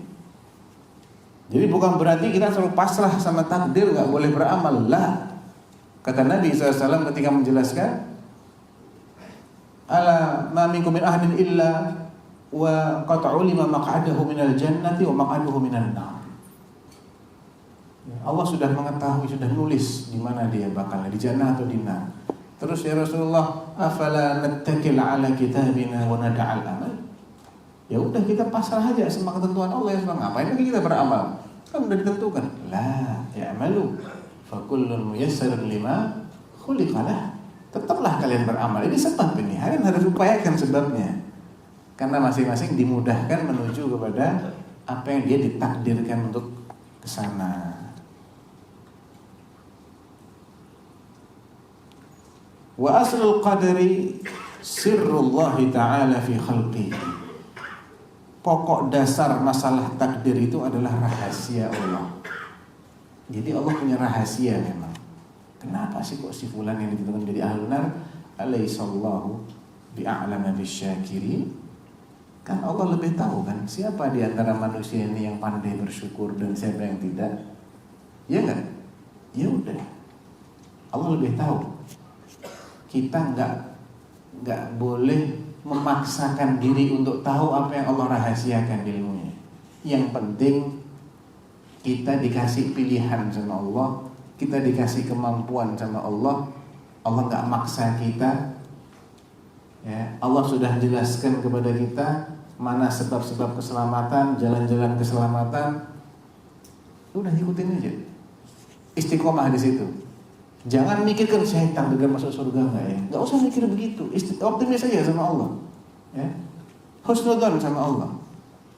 A: Jadi bukan berarti kita selalu pasrah sama takdir, nggak boleh beramal lah. Kata Nabi SAW ketika menjelaskan, ala ma minkum min ahadin illa wa qad ulima maq'adahu minal jannati wa maq'aduhu minan nar. Allah sudah mengetahui, sudah nulis di mana dia bakalnya, di jannah atau di nar. Terus ya Rasulullah, afala nattakil ala kitabina wa nada'al amal. Ya udah, kita pasrah aja sama ketentuan Allah ya. Ngapain lagi kita beramal? Kan udah ditentukan. La ya'malu fa kullun muyassarun lima khuliqalah. Tetaplah kalian beramal. Ini sebab ini. Kalian harus upayakan sebabnya. Karena masing-masing dimudahkan menuju kepada apa yang dia ditakdirkan untuk kesana. Wa aslul qadari sirrullah ta'ala fi khalqihi. Pokok dasar masalah takdir itu adalah rahasia Allah. Jadi Allah punya rahasia memang. Kenapa sih kok si fulan yang ditentukan jadi ahlun nar? Alaihissallahu bi'a'lama bisyakirin. Kan Allah lebih tahu kan siapa di antara manusia ini yang pandai bersyukur dan siapa yang tidak. Ya enggak? Ya udah. Allah lebih tahu. Kita enggak boleh memaksakan diri untuk tahu apa yang Allah rahasiakan ilmunya. Yang penting kita dikasih pilihan sama Allah, kita dikasih kemampuan sama Allah. Allah enggak maksa kita. Ya, Allah sudah jelaskan kepada kita mana sebab-sebab keselamatan, jalan-jalan keselamatan. Udah ikutin aja. Istiqomah di situ. Jangan mikirkan saya takdir masuk surga enggak ya. Enggak usah mikir begitu. Optimis aja sama Allah. Ya. Husnudzon sama Allah.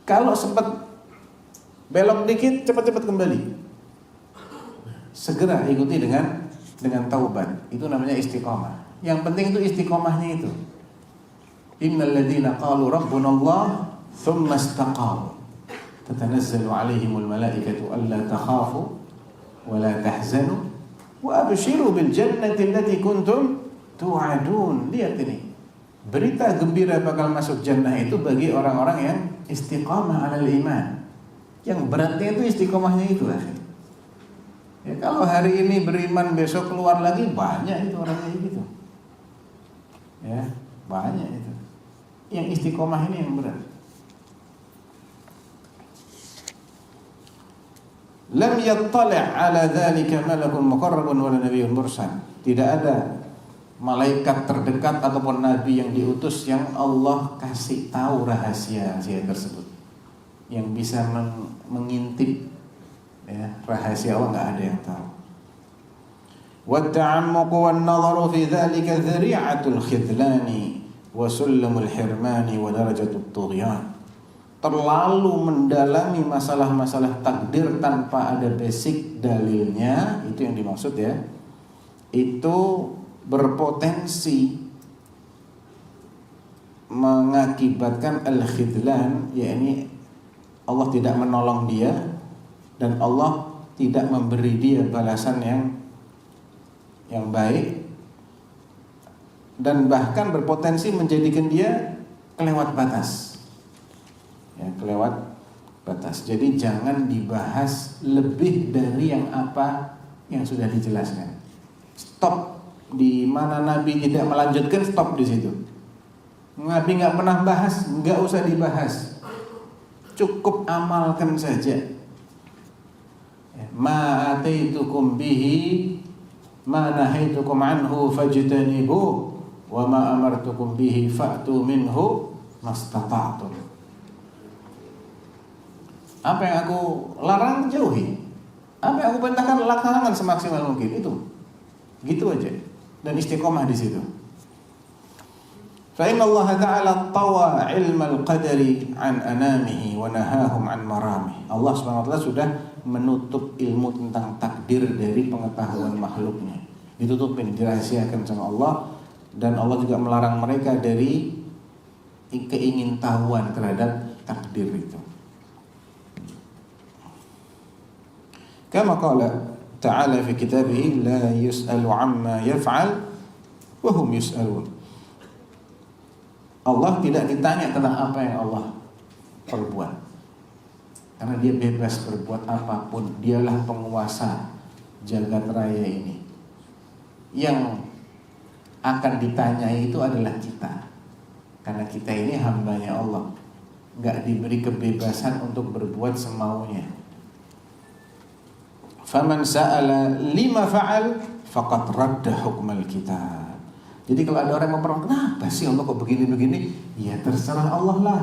A: Kalau sempat belok dikit, cepat-cepat kembali. Segera ikuti dengan taubat. Itu namanya istiqomah. Yang penting itu istiqomahnya itu. Innal ladzina qalu rabbuna Allah tsumma istaqamu tatanazzalu 'alaihimul malaikatu alla takhafu wa la tahzanu wa abshiru bil jannati allati kuntum tu'adun. Lihat ini. Berita gembira bakal masuk jannah itu bagi orang-orang yang istiqamah 'alal iman. Yang beratnya itu istiqomahnya itu lah. Ya, kalau hari ini beriman besok keluar lagi, banyak itu orang kayak gitu. Ya, banyak itu. Yang istiqomah ini yang berat. Lam yattali' ala dzalika malakun muqarrabun wala nabiyyun mursal. Tidak ada malaikat terdekat ataupun nabi yang diutus yang Allah kasih tahu rahasia tersebut. Yang bisa mengintip ya, rahasia Allah enggak ada yang tahu. Wa ta'ammuq wan nadharu fi dzalika dzari'atul khidlani wa sullamul hirmani wa darajatut tughyan. Terlalu mendalami masalah-masalah takdir tanpa ada basic dalilnya, itu yang dimaksud ya. Itu berpotensi mengakibatkan al-khidlan, yakni Allah tidak menolong dia dan Allah tidak memberi dia balasan yang baik, dan bahkan berpotensi menjadikan dia kelewat batas. Ya, kelewat batas. Jadi jangan dibahas lebih dari yang apa yang sudah dijelaskan. Stop di mana Nabi tidak melanjutkan, stop di situ. Nabi nggak pernah bahas, nggak usah dibahas. Cukup amalkan saja. Ma ataitukum bihi ma nahaitukum anhu fajtanibu wa ma amartukum bihi fa'tu minhu mastata'tum. Apa yang aku larang jauhi, apa yang aku perintahkan laksanakan semaksimal mungkin. Itu gitu aja, dan istiqomah di situ. Fa inna Allah Ta'ala tawa ilmal qadari an anamihi wa nahahum an maramihi. Allah Subhanahu wa taala sudah menutup ilmu tentang takdir dari pengetahuan makhluknya. Ditutupin, dirahasiakan sama Allah, dan Allah juga melarang mereka dari keingintahuan terhadap takdir itu. Kama qala ta'ala fi kitabih la yus'alu amma yaf'al wa hum yus'alun. Allah tidak ditanya tentang apa yang Allah perbuat, karena dia bebas berbuat apapun. Dialah penguasa jagat raya ini. Yang akan ditanyai itu adalah kita, karena kita ini hambanya Allah, gak diberi kebebasan untuk berbuat semaunya. Faman sa'ala lima fa'al faqad radda hukmal kitab. Jadi kalau ada orang yang mempertanyakan, kenapa sih Allah kok begini-begini? Ya terserah Allah lah.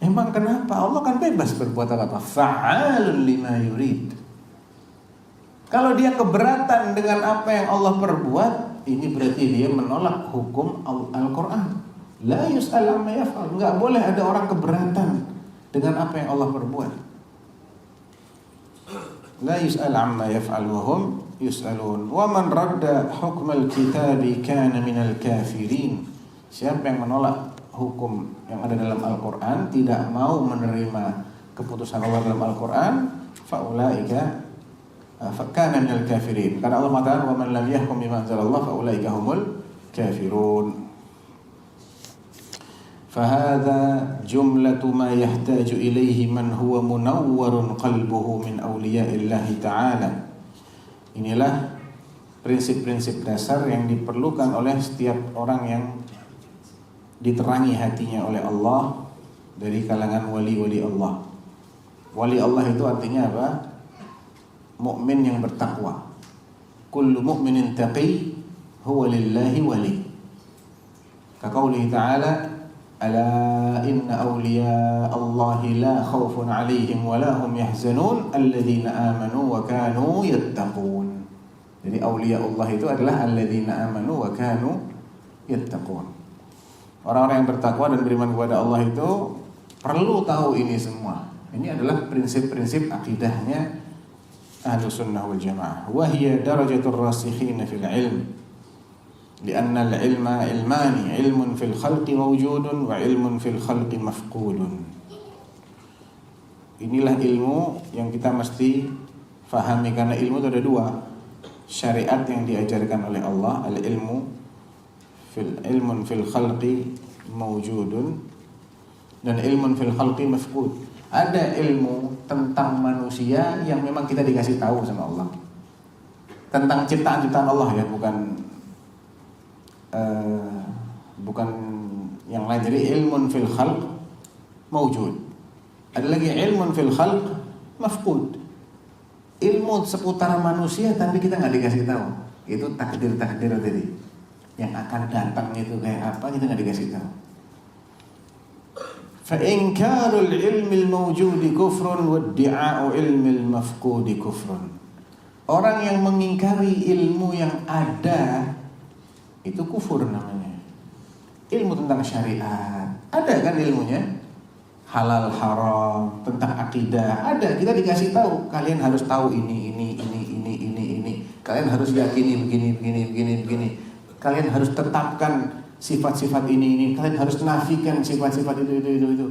A: Emang kenapa? Allah kan bebas berbuat apa-apa. Fa'alun lima yurid. Kalau dia keberatan dengan apa yang Allah perbuat, ini berarti dia menolak hukum Al-Quran. La yus'al amma yaf'al. Enggak boleh ada orang keberatan dengan apa yang Allah perbuat. La yus'al amma yaf'al wa hum yus'alun. Wa man radda hukmal kitabi kana minal kafirin. Siapa yang menolak hukum yang ada dalam Al-Quran, tidak mau menerima keputusan Allah dalam Al-Quran, faulaika kana minal kafirin. Karena Allah mengatakan wa man lam yahkum bima anzalallah faulaika humul kafirun. Fahadha jumlatu ma yahtaju ilaihi man huwa munawwarun qalbuhu min awliya'illahi ta'ala. Inilah prinsip-prinsip dasar yang diperlukan oleh setiap orang yang diterangi hatinya oleh Allah dari kalangan wali-wali Allah. Wali Allah itu artinya apa? Mukmin yang bertakwa. Kullu mu'minin taqi huwa lillahi wali. Kaqaulihi ta'ala ala inna awliya Allahi la khawfun alaihim wa la hum yahzanun alladzina amanu wa kanu yattaqun. Jadi awliya Allah itu adalah alladzina amanu wa kanu yattaqun. Orang-orang yang bertakwa dan beriman kepada Allah itu perlu tahu ini semua. Ini adalah prinsip-prinsip akidahnya Ahlus Sunnah wal Jamaah. Wa hiya darajatur rasikhin fil ilm. لأن العلم علمان علم في الخلق موجود وعلم في الخلق مفقود. Inilah ilmu yang kita mesti fahami, karena ilmu itu ada dua. Syariat yang diajarkan oleh Allah, al-ilmu ilmun fil khalqi mawjudun, dan ilmun fil khalqi mafqud. Ada ilmu tentang manusia yang memang kita dikasih tahu sama Allah, tentang ciptaan-ciptaan Allah ya, bukan yang lain. Jadi ilmun fil khalq mawjud. Ada lagi ilmun fil khalq mafqud. Ilmu seputar manusia tapi kita nggak dikasih tahu. Itu takdir-takdir tadi. Yang akan datang itu kayak apa kita nggak dikasih tahu. Fa inkarul ilmil mawjudi kufrun wa iddi'a'u ilmil mafqudi kufrun. Orang yang mengingkari ilmu yang ada itu kufur namanya. Ilmu tentang syariat ada kan ilmunya, halal haram, tentang akidah ada, kita dikasih tahu kalian harus tahu ini. Kalian harus yakini begini. Kalian harus tetapkan sifat-sifat ini. Kalian harus nafikan sifat-sifat itu.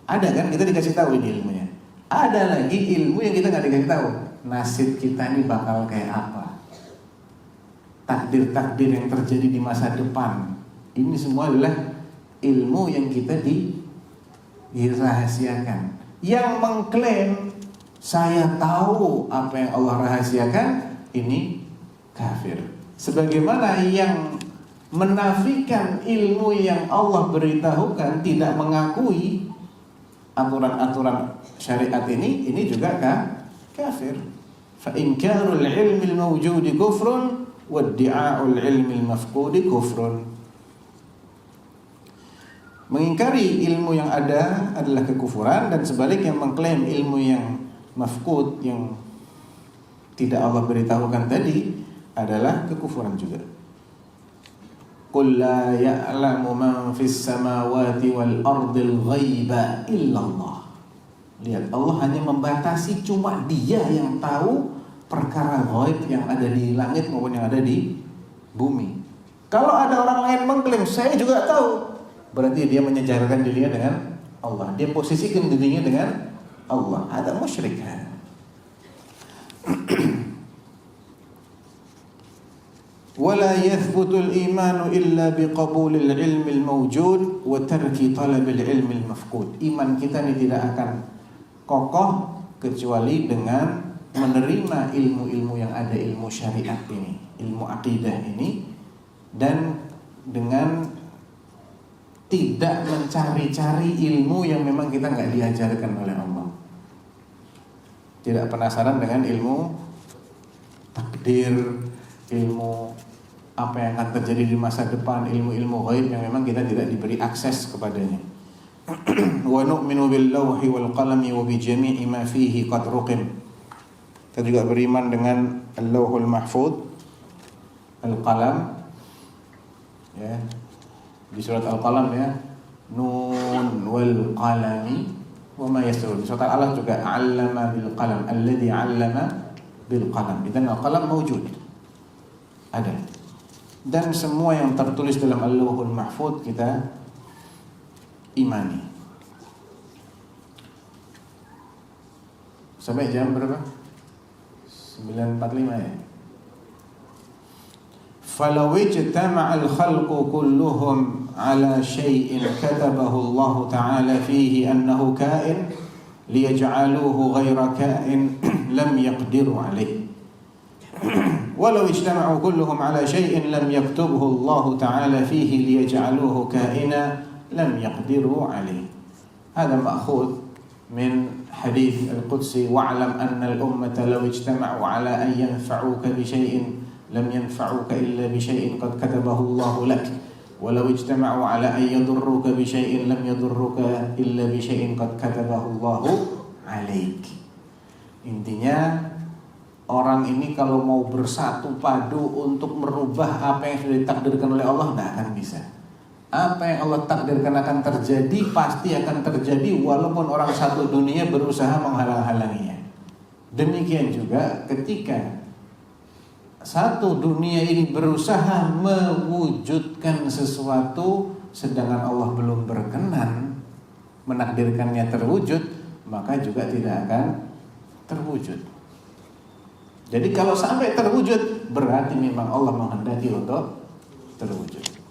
A: Ada kan, kita dikasih tahu ini ilmunya. Ada lagi ilmu yang kita nggak dikasih tahu. Nasib kita ini bakal kayak apa, takdir-takdir yang terjadi di masa depan. Ini semua adalah ilmu yang kita dirahasiakan. Yang mengklaim saya tahu apa yang Allah rahasiakan, ini kafir. Sebagaimana yang menafikan ilmu yang Allah beritahukan, tidak mengakui aturan-aturan syariat ini juga kafir. Fa inkarul ilmi al-mawjudi kufrun wa iddi'a'ul ilmi al-mafqudi kufrun. Mengingkari ilmu yang ada adalah kekufuran, dan sebaliknya mengklaim ilmu yang mafqud, yang tidak Allah beritahukan tadi, adalah kekufuran juga. Qul la ya'lamu man fis samawati wal ardil ghaiba illallah. Lihat, Allah hanya membatasi, cuma Dia yang tahu perkara ghaib yang ada di langit maupun yang ada di bumi. Kalau ada orang lain mengklaim saya juga tahu, berarti dia menyejarkan dirinya dengan Allah. Dia posisikan dirinya dengan Allah. Ada musyrik. ولا يثبت الإيمان إلا بقبول العلم الموجود وترك طلب العلم المفقود. Iman kita ini tidak akan kokoh kecuali dengan menerima ilmu-ilmu yang ada, ilmu syariat ini, ilmu akidah ini, dan dengan tidak mencari-cari ilmu yang memang kita nggak diajarkan oleh Allah. Tidak penasaran dengan ilmu takdir, ilmu apa yang akan terjadi di masa depan, ilmu-ilmu ghaib yang memang kita tidak diberi akses kepadanya. Wa nu'minu bil lawhi wal qalami wa bi jami'i ma fihi qad ruqim. Kita juga beriman dengan al-lawhul mahfuz, al-qalam, ya, di surat al-qalam, ya, nun wal qalami wa ma yasrun. Di surat al-alaq juga 'allama bil qalam, alladzi 'allama bil qalam. Idzan al-qalam mawjud, ada. Dan semua yang tertulis dalam Al-Lauhul Mahfuz kita imani. Sampai jam berapa? 9.45 ya. Falau ijtama'a al-khalqu kulluhum ala syai'in katabahu Allah Ta'ala fihi annahu ka'in liyaj'aluhu ghayra ka'in lam yaqdiru alayh. Walau ijtama'u kulluhum ala syai'in lam yaktubhu Allah Ta'ala fihi liyaj'aluhu ka'ina lam yaqdiru alayh. Hada ma'khudh min hadith al-Qudsi, wa'lam anna al-ummata law ijtama'u ala an yanfa'uka bi syai'in lam yanfa'uka illa bi syai'in qad katabahu Allah lak, walau ijtama'u ala an yadurruka bi syai'in lam yadurruka illa bi syai'in qad katabahu Allah alaik. Intinya, orang ini kalau mau bersatu padu untuk merubah apa yang sudah ditakdirkan oleh Allah, tidak akan bisa. Apa yang Allah takdirkan akan terjadi, pasti akan terjadi walaupun orang satu dunia berusaha menghalang-halanginya. Demikian juga ketika satu dunia ini berusaha mewujudkan sesuatu, sedangkan Allah belum berkenan menakdirkannya terwujud, maka juga tidak akan terwujud. Jadi kalau sampai terwujud, berarti memang Allah menghendaki untuk terwujud.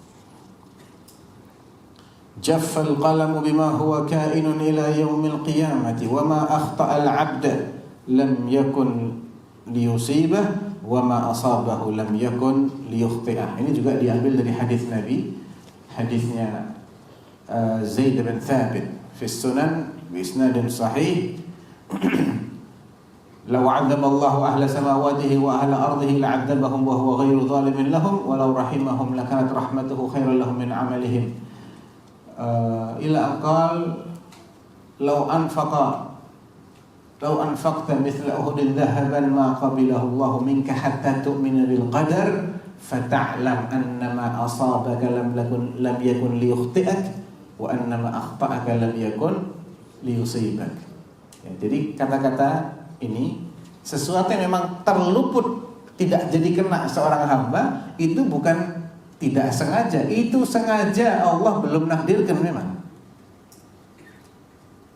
A: Jaffal qalamu bima huwa kainun ila yaumil qiyamati wa ma akhta'a al-'abda lam yakun liyusibah wa ma asabahu lam yakun liyukhti'ah. Ini juga diambil dari hadis Nabi, hadisnya Zaid bin Thabit fi Sunan bi isnadin sahih. لو عذب الله أهل سماواته وأهل أرضه لعذبهم وهو غير ظالم لهم ولو رحمهم لكانت رحمته خيرا لهم من عملهم إلى أن قال لو أنفقت مثل أحد ذهبا ما قبله الله منك حتى تؤمن بالقدر فتعلم أن ما أصابك لم يكن ليخطئك وأن ما أخطأك لم يكن ليصيبك. Ya, jadi kata-kata ini sesuatu yang memang terluput, tidak jadi kena seorang hamba, itu bukan tidak sengaja, itu sengaja Allah belum nakdirkan memang.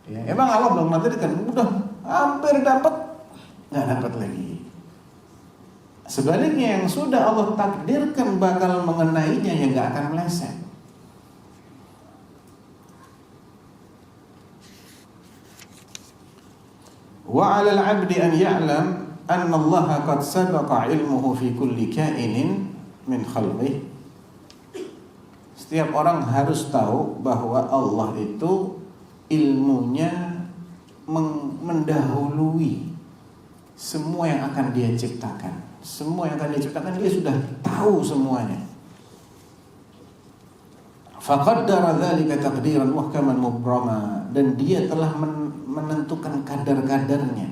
A: Ya, emang Allah belum nakdirkan, udah hampir dapat, nggak dapat lagi. Sebaliknya yang sudah Allah takdirkan bakal mengenainya, ya nggak akan meleset. Wa 'alal 'abdi an ya'lam anna Allah qad sabaqa 'ilmuhu fi kulli ka'inin min khalqihi. Setiap orang harus tahu bahwa Allah itu ilmunya mendahului semua yang akan dia ciptakan. Semua yang akan dia ciptakan dia sudah tahu semuanya. Faqaddara dzalika taqdiran muhkaman mubrama, dan dia telah menentukan kadar-kadarnya,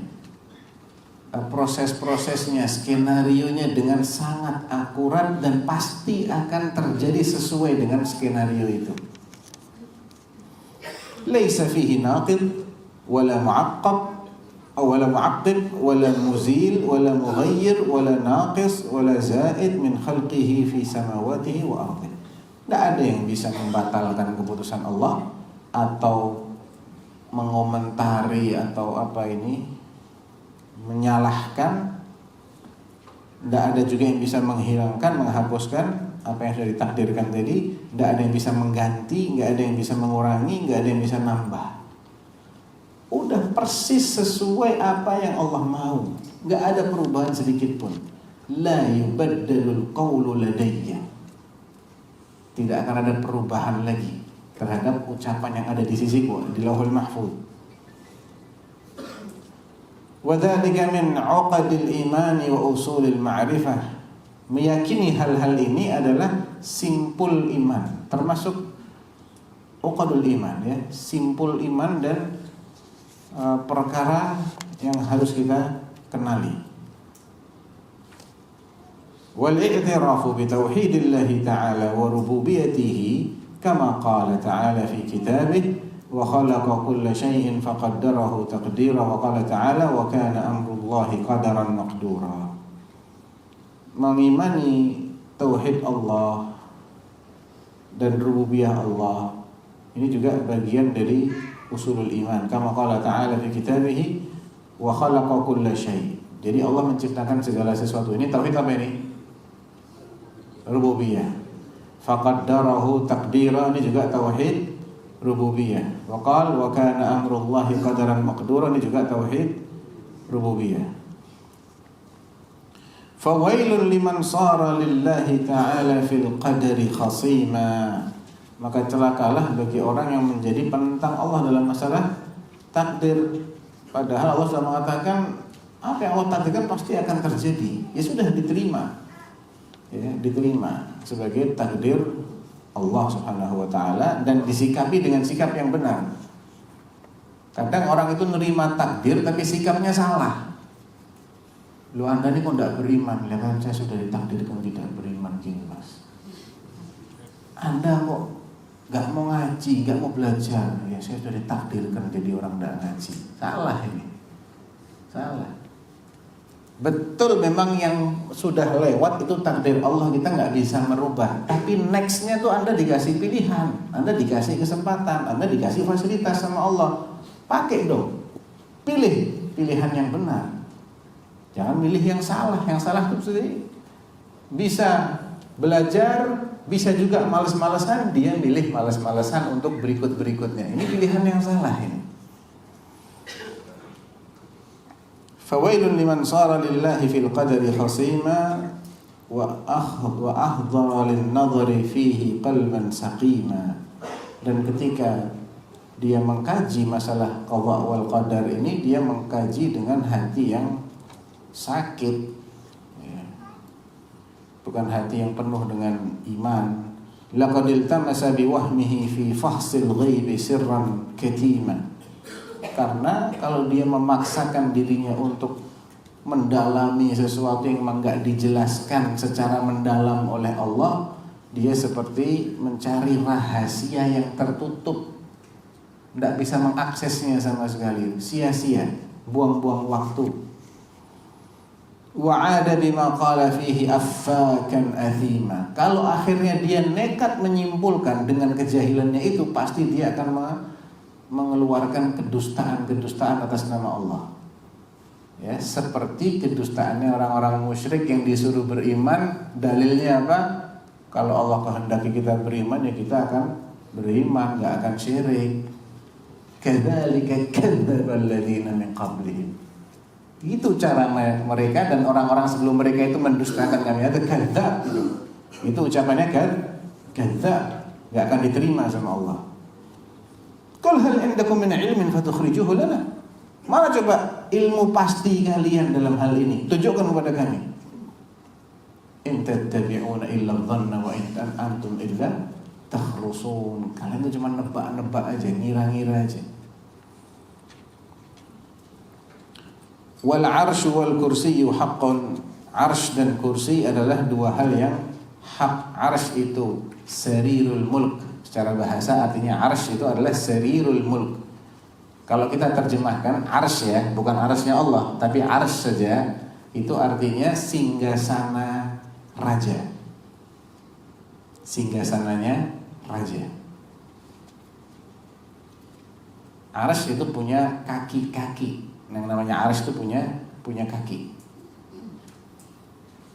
A: proses-prosesnya, skenarionya dengan sangat akurat dan pasti akan terjadi sesuai dengan skenario itu. Laisa fihi naqid wala mu'aqqab wala mu'aqqib wala muzil wala mughayyir wala naqis wala zaid min khalqihi fi samawatihi wa ardhihi. Tidak ada yang bisa membatalkan keputusan Allah atau mengomentari atau menyalahkan. Tidak ada juga yang bisa menghilangkan, menghapuskan apa yang sudah ditakdirkan tadi. Tidak ada yang bisa mengganti, tidak ada yang bisa mengurangi, tidak ada yang bisa nambah. Udah persis sesuai apa yang Allah mau. Tidak ada perubahan sedikit pun. La yubaddalul qawlu ladayya. Tidak akan ada perubahan lagi terhadap ucapan yang ada di sisiku di Lauhul Mahfuz. Wa dzalika min 'uqadil iman wa usulil ma'rifah. Meyakini hal-hal ini adalah simpul iman, termasuk uqadul iman, ya, simpul iman dan perkara yang harus kita kenali. والاعتراف بتوحيد الله تعالى وربوبيته كما قال تعالى في كتابه وخلق كل شيء فقدره تقديرا وقال تعالى وكان أمر الله قدرا مقدورا. Mengimani tauhid Allah dan rububiyah Allah ini juga bagian dari usulul iman. Kama qala ta'ala fi kitabih wa khalaqa kulla syai'. Jadi Allah menciptakan segala sesuatu. Ini tauhid apa ini? Rububiyah. Faqaddarahu taqdira, ini juga tauhid rububiyah. Wa qala wa kana amrullahi qadaran maqdura, ini juga tauhid rububiyah. Fawailun liman sara lillahi ta'ala fil qadari khasima. Maka celakalah bagi orang yang menjadi penentang Allah dalam masalah takdir. Padahal Allah sudah mengatakan apa yang Allah takdirkan pasti akan terjadi. Ya sudah diterima. Ya, diterima sebagai takdir Allah Subhanahu wa taala dan disikapi dengan sikap yang benar. Kadang orang itu nerima takdir tapi sikapnya salah. Lu Anda ini kok tidak beriman? Ya kan saya sudah ditakdirkan tidak beriman gini Mas. Anda kok gak mau ngaji, gak mau belajar? Ya saya sudah ditakdirkan jadi orang tidak ngaji. Salah ini. Salah. Betul, memang yang sudah lewat itu takdir Allah, kita nggak bisa merubah. Tapi nextnya tuh Anda dikasih pilihan, Anda dikasih kesempatan, Anda dikasih fasilitas sama Allah. Pakai dong, pilih pilihan yang benar. Jangan milih yang salah. Yang salah itu bisa belajar, bisa juga males-malesan. Dia milih males-malesan untuk berikut-berikutnya. Ini pilihan yang salah ini. Fawailun liman sara lillahi fil qadari khasima wa ahdhara lin nadhari fihi qalban saqima. Dan ketika dia mengkaji masalah qada wal qadar ini, dia mengkaji dengan hati yang sakit, ya. Bukan hati yang penuh dengan iman. Laqad iltamasa biwahmihi fi fahsil ghaibi sirran katiman. Karena kalau dia memaksakan dirinya untuk mendalami sesuatu yang memang gak dijelaskan secara mendalam oleh Allah, dia seperti mencari rahasia yang tertutup, tidak bisa mengaksesnya sama sekali, sia-sia, buang-buang waktu. Wa'ada bima qala fihi affakan athima. Kalau akhirnya dia nekat menyimpulkan dengan kejahilannya itu, pasti dia akan mengeluarkan kedustaan atas nama Allah. Ya, seperti kedustaannya orang-orang musyrik yang disuruh beriman, dalilnya apa? Kalau Allah kehendaki kita beriman, ya kita akan beriman, enggak akan syirik. Kadzalika kadzdzabal ladzina min qablihim. Itu cara mereka dan orang-orang sebelum mereka itu mendustakan kami. Itu kadzdzab. Itu ucapannya kadzdzab. nggak akan diterima sama Allah. Qul hal indakum min ilmin fatukhrijuhu lana. Mana coba ilmu pasti kalian dalam hal ini? Tunjukkan kepada kami. In tattabi'una illa dhanna wa in antum illa takhrusun. Kalian itu cuma nebak-nebak aja, ngira-ngira aja. Wal arsyu wal kursiyyu haqqun. Arsy dan kursi adalah dua hal yang hak. Arsy itu sarirul mulk. Secara bahasa artinya arsy itu adalah sarirul mulk. Kalau kita terjemahkan arsy ya, bukan arsy-nya Allah, tapi arsy saja, itu artinya singgasana raja. Singgasananya raja. Arsy itu punya kaki-kaki. Yang namanya arsy itu punya kaki.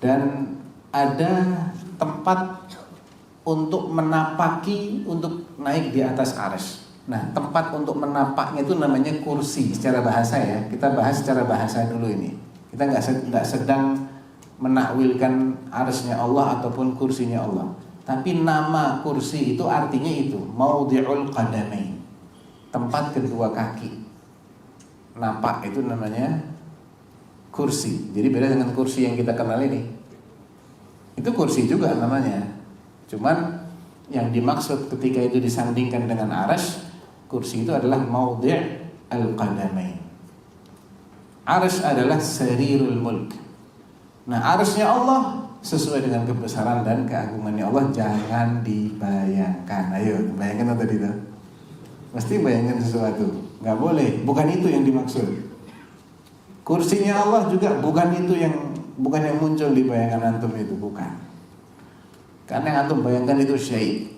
A: Dan ada tempat untuk menapaki, untuk naik di atas arsy. Nah, tempat untuk menapaknya itu namanya kursi secara bahasa ya. Kita bahas secara bahasa dulu ini. Kita nggak sedang menakwilkan arsy-nya Allah ataupun kursinya Allah. Tapi nama kursi itu artinya itu, maudhi'ul qadamain. Tempat kedua kaki. Napak itu namanya kursi. Jadi beda dengan kursi yang kita kenal ini. Itu kursi juga namanya. Cuman yang dimaksud ketika itu disandingkan dengan arsy, kursi itu adalah maudhi' al-qadamain. Arsy adalah sarirul mulk. Nah, arsy-nya Allah sesuai dengan kebesaran dan keagungannya Allah jangan dibayangkan. Ayo, bayangkan tadi itu. Mesti bayangkan sesuatu. Enggak boleh, bukan itu yang dimaksud. Kursinya Allah juga bukan yang muncul di bayangan antum itu, bukan. Karena yang antum bayangkan itu syai'.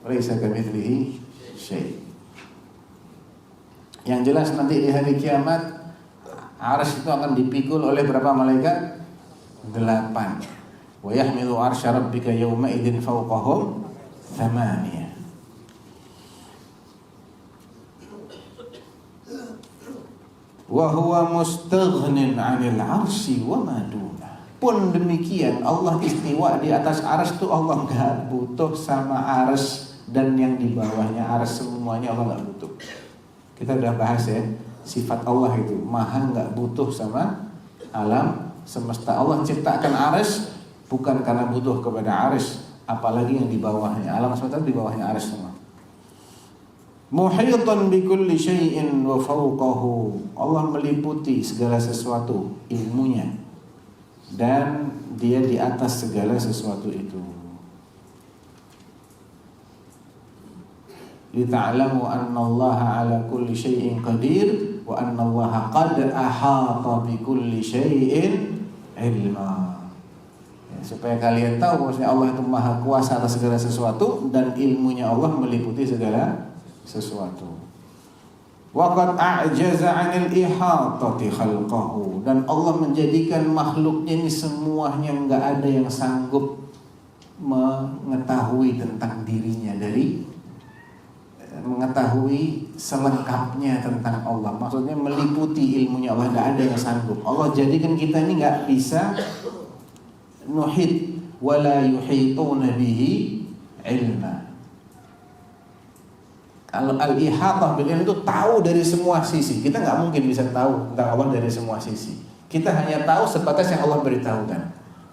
A: Laisa kamitslihi syai'. Yang jelas nanti di hari kiamat arsy itu akan dipikul oleh berapa malaikat? 8. Wa yahmilu arsya rabbika yawma idzin fawqahum 8. Wa huwa mustaghnin 'anil arsy wa ma duna. Pun demikian Allah istiwa di atas arsy itu Allah enggak butuh sama arsy dan yang di bawahnya arsy, semuanya Allah enggak butuh. Kita udah bahas ya, sifat Allah itu maha nggak butuh sama alam semesta. Allah ciptakan arsy bukan karena butuh kepada arsy, apalagi yang di bawahnya. Alam semesta di bawahnya arsy semua. Muhitan bi kulli syai'in wa fawqahu. Allah meliputi segala sesuatu ilmunya dan dia di atas segala sesuatu itu. Lita'lamu anna Allah ala kulli syai'in qadir wa anna Allah qad ahata bi kulli syai'in ilma. Ya, supaya kalian tahu bahwasanya Allah itu maha kuasa atas segala sesuatu dan ilmunya Allah meliputi segala sesuatu. Wa qad a'jaza 'anil ihatati khalqahu, dan Allah menjadikan makhluknya ini semuanya enggak ada yang sanggup mengetahui tentang dirinya, dari mengetahui selengkapnya tentang Allah. Maksudnya meliputi ilmunya Allah, tidak ada yang sanggup. Allah jadikan kita ini nggak bisa nuhit wala yuhituna bihi ilma. Kalau al-ihatah bil ilm itu tahu dari semua sisi. Kita nggak mungkin bisa tahu tentang Allah dari semua sisi. Kita hanya tahu sebatas yang Allah beritahukan.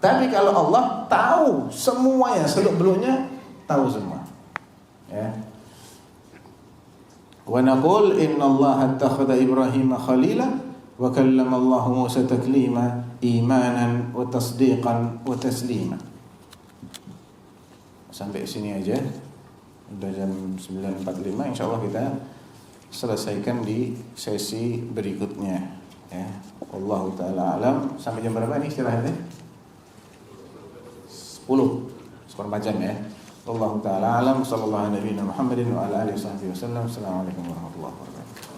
A: Tapi kalau Allah tahu semuanya, seluk-beluknya tahu semua. Ya. Wa naqul innallaha attakhadha Ibrahima khalila wa kallama Allah Musa taklima imanan wa tasdiqan wa taslima. Sampai sini aja. Udah jam 9.45, insyaallah kita selesaikan di sesi berikutnya ya. Wallahu taala alam. Sampai jam berapa nih istirahatnya? 10 seperempat jam ya. Wallahu ta'ala alam. Sallallahu alaihi wa sallam. Assalamualaikum warahmatullahi wabarakatuh.